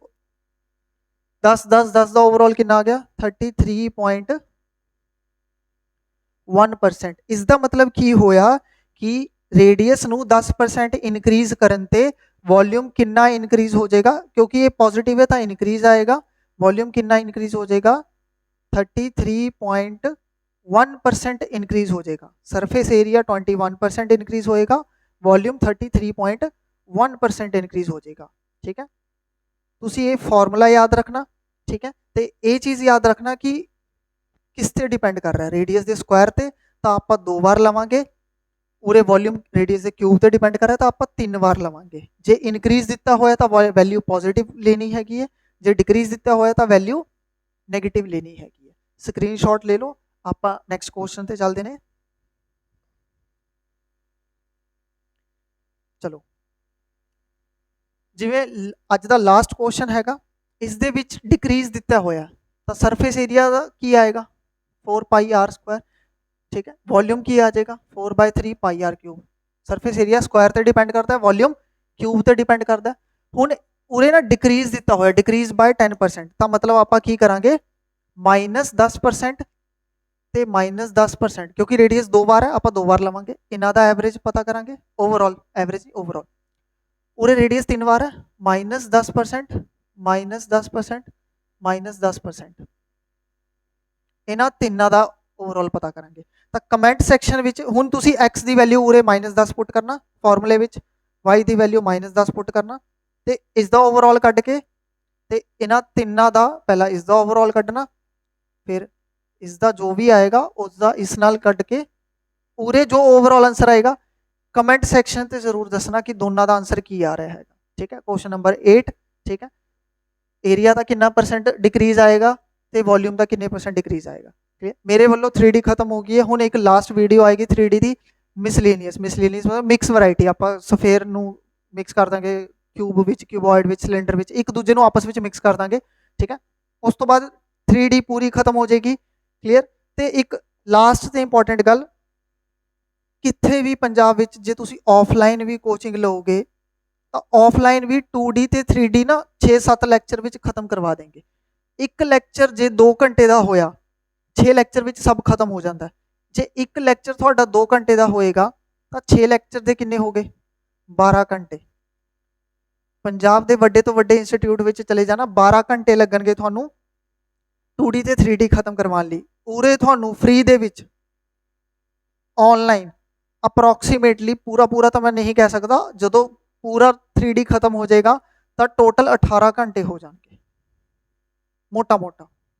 10 10 10 का ओवरऑल कितना आ गया 33.1%। इसका मतलब की होया कि रेडियस नू 10% इनक्रीज करन ते वॉल्यूम कितना इनक्रीज हो जाएगा, क्योंकि ये पॉजिटिव है तो इनक्रीज आएगा। वॉल्यूम कितना इनक्रीज हो जाएगा 33.1% इनक्रीज हो जाएगा। सरफेस एरिया 21% इनक्रीज होएगा, वॉल्यूम 33.1% इनक्रीज हो जाएगा, ठीक है। तुसी ये फॉर्मूला याद रखना, ठीक है। तो ये चीज़ याद रखना कि किस ते डिपेंड कर रहा है, रेडियस के स्क्वायर ते तो आप 2 बार लवांगे, पूरे वॉल्यूम रेडियस के क्यूब ते डिपेंड कर रहा है तो आप 3 बार लवांगे। जे इनक्रीज दिता होया तो वैल्यू पॉजिटिव लेनी हैगी है, जे डिक्रीज दिता होया तो वैल्यू नैगेटिव लेनी हैगी है। स्क्रीनशॉट ले लो, आप नैक्सट क्वेश्चन ते चलते हैं। चलो जिवें अज दा लास्ट क्वेश्चन हैगा, इस दे विच डिक्रीज दिता होया तो सरफेस एरिया का की आएगा 4πr², ठीक है। वॉल्यूम की आ जाएगा 4/3πr³। सरफेस एरिया स्क्वायर ते डिपेंड करता है, वॉल्यूम क्यूब ते डिपेंड करता है। हुण उरे ना डिक्रीज दिता होया, डिक्रीज बाय 10%, तो मतलब आप की करांगे -10% ते -10%, क्योंकि रेडियस 2 बार है, आप 2 बार लवांगे। इन्हां दा एवरेज पता करांगे, ओवरऑल एवरेज ओवरऑल उरे रेडियस 3 बार है, -10% -10% -10%, इन्हां तिन्नां दा ओवरऑल पता करांगे। तो कमेंट सैक्शन विच हुण तुसीं x की वैल्यू उरे -10 पुट करना फॉर्मूले विच, y की वैल्यू -10 पुट करना, तो इसका ओवरऑल कढ के ਤੇ ਇਹਨਾਂ ਤਿੰਨਾਂ ਦਾ ਪਹਿਲਾਂ ਇਸ ਦਾ ਓਵਰਆਲ ਕੱਢਣਾ, ਫਿਰ ਇਸ ਦਾ ਜੋ ਵੀ ਆਏਗਾ ਉਸ ਦਾ ਇਸ ਨਾਲ ਕੱਢ ਕੇ ਪੂਰੇ ਜੋ ਓਵਰਆਲ ਆਂਸਰ ਆਏਗਾ ਕਮੈਂਟ ਸੈਕਸ਼ਨ ਤੇ ਜ਼ਰੂਰ ਦੱਸਣਾ ਕਿ ਦੋਨਾਂ ਦਾ ਆਂਸਰ ਕੀ ਆ ਰਿਹਾ ਹੈਗਾ। ਠੀਕ ਹੈ, ਕੁਐਸਚਨ ਨੰਬਰ 8। ਠੀਕ ਹੈ, ਏਰੀਆ ਦਾ ਕਿੰਨਾ % ਡਿਕਰੀਜ਼ ਆਏਗਾ ਤੇ ਵੋਲਿਊਮ ਦਾ ਕਿੰਨੇ % ਡਿਕਰੀਜ਼ ਆਏਗਾ। ਠੀਕ ਹੈ, ਮੇਰੇ ਵੱਲੋਂ 3D ਖਤਮ ਹੋ ਗਈ ਹੈ, ਹੁਣ ਇੱਕ ਲਾਸਟ ਵੀਡੀਓ ਆਏਗੀ 3D ਦੀ ਮਿਸਲੇਨੀਅਸ ਮਤਲਬ ਮਿਕਸ ਵੈਰਾਈਟੀ, ਆਪਾਂ ਸਫੇਅਰ ਨੂੰ ਮਿਕਸ ਕਰ ਦਾਂਗੇ ਕਿਊਬ ਵਿੱਚ, ਕਿਊਬੋਇਡ ਵਿੱਚ, ਸਿਲੰਡਰ ਵਿੱਚ, ਇੱਕ ਦੂਜੇ ਨੂੰ ਆਪਸ ਵਿੱਚ ਮਿਕਸ ਕਰ ਦਾਂਗੇ। ਠੀਕ ਹੈ, ਉਸ ਤੋਂ ਬਾਅਦ 3D ਪੂਰੀ ਖਤਮ ਹੋ ਜਾਏਗੀ। ਕਲੀਅਰ। ਤੇ ਇੱਕ ਲਾਸਟ ਤੇ ਇੰਪੋਰਟੈਂਟ ਗੱਲ, ਕਿੱਥੇ ਵੀ ਪੰਜਾਬ ਵਿੱਚ ਜੇ ਤੁਸੀਂ ਆਫਲਾਈਨ ਵੀ ਕੋਚਿੰਗ ਲਓਗੇ ਤਾਂ ਆਫਲਾਈਨ ਵੀ 2D ਤੇ 3D ਨਾ 6-7 ਲੈਕਚਰ ਵਿੱਚ ਖਤਮ ਕਰਵਾ ਦੇਂਗੇ। ਇੱਕ ਲੈਕਚਰ ਜੇ 2 ਘੰਟੇ ਦਾ ਹੋਇਆ 6 ਲੈਕਚਰ ਵਿੱਚ ਸਭ ਖਤਮ ਹੋ ਜਾਂਦਾ। ਜੇ ਇੱਕ ਲੈਕਚਰ ਤੁਹਾਡਾ 2 ਘੰਟੇ ਦਾ ਹੋਏਗਾ ਤਾਂ 6 ਲੈਕਚਰ ਦੇ ਕਿੰਨੇ ਹੋ ਗਏ? 12 ਘੰਟੇ। ਪੰਜਾਬ ਦੇ ਵੱਡੇ ਤੋਂ ਵੱਡੇ ਇੰਸਟੀਚਿਊਟ ਵਿੱਚ ਚਲੇ ਜਾਣਾ, 12 ਘੰਟੇ ਲੱਗਣਗੇ ਤੁਹਾਨੂੰ 2D ਤੇ 3D ਖਤਮ ਕਰਵਾਉਣ ਲਈ। ਪੂਰੇ ਤੁਹਾਨੂੰ ਫ੍ਰੀ ਦੇ ਵਿੱਚ ਆਨਲਾਈਨ ਅਪਰੋਕਸੀਮੇਟਲੀ ਪੂਰਾ ਤਾਂ ਮੈਂ ਨਹੀਂ ਕਹਿ ਸਕਦਾ, ਜਦੋਂ ਪੂਰਾ 3D ਖਤਮ ਹੋ ਜਾਏਗਾ ਤਾਂ ਟੋਟਲ 18 ਘੰਟੇ ਹੋ ਜਾਣਗੇ ਮੋਟਾ।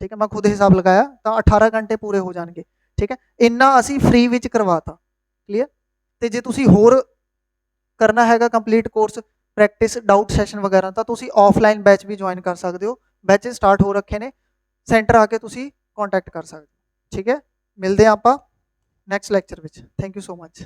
ਠੀਕ ਹੈ, ਮੈਂ ਖੁਦ ਹਿਸਾਬ ਲਗਾਇਆ ਤਾਂ 18 ਘੰਟੇ ਪੂਰੇ ਹੋ ਜਾਣਗੇ। ਠੀਕ ਹੈ, ਇੰਨਾ ਅਸੀਂ ਫ੍ਰੀ ਵਿੱਚ ਕਰਵਾਤਾ। ਕਲੀਅਰ। ਤੇ ਜੇ ਤੁਸੀਂ ਹੋਰ ਕਰਨਾ ਹੈਗਾ complete course, practice, doubt session ਵਗੈਰਾ, ਤਾਂ ਤੁਸੀਂ ਆਫਲਾਈਨ ਬੈਚ ਵੀ ਜੁਆਇਨ ਕਰ ਸਕਦੇ ਹੋ। ਬੈਚਸ ਸਟਾਰਟ ਹੋ ਰੱਖੇ ਨੇ, ਸੈਂਟਰ ਆ ਕੇ ਤੁਸੀਂ ਕੰਟੈਕਟ ਕਰ ਸਕਦੇ ਹੋ। ਠੀਕ ਹੈ, ਮਿਲਦੇ ਹਾਂ ਆਪਾਂ ਨੈਕਸਟ ਲੈਕਚਰ ਵਿੱਚ। Thank you so much.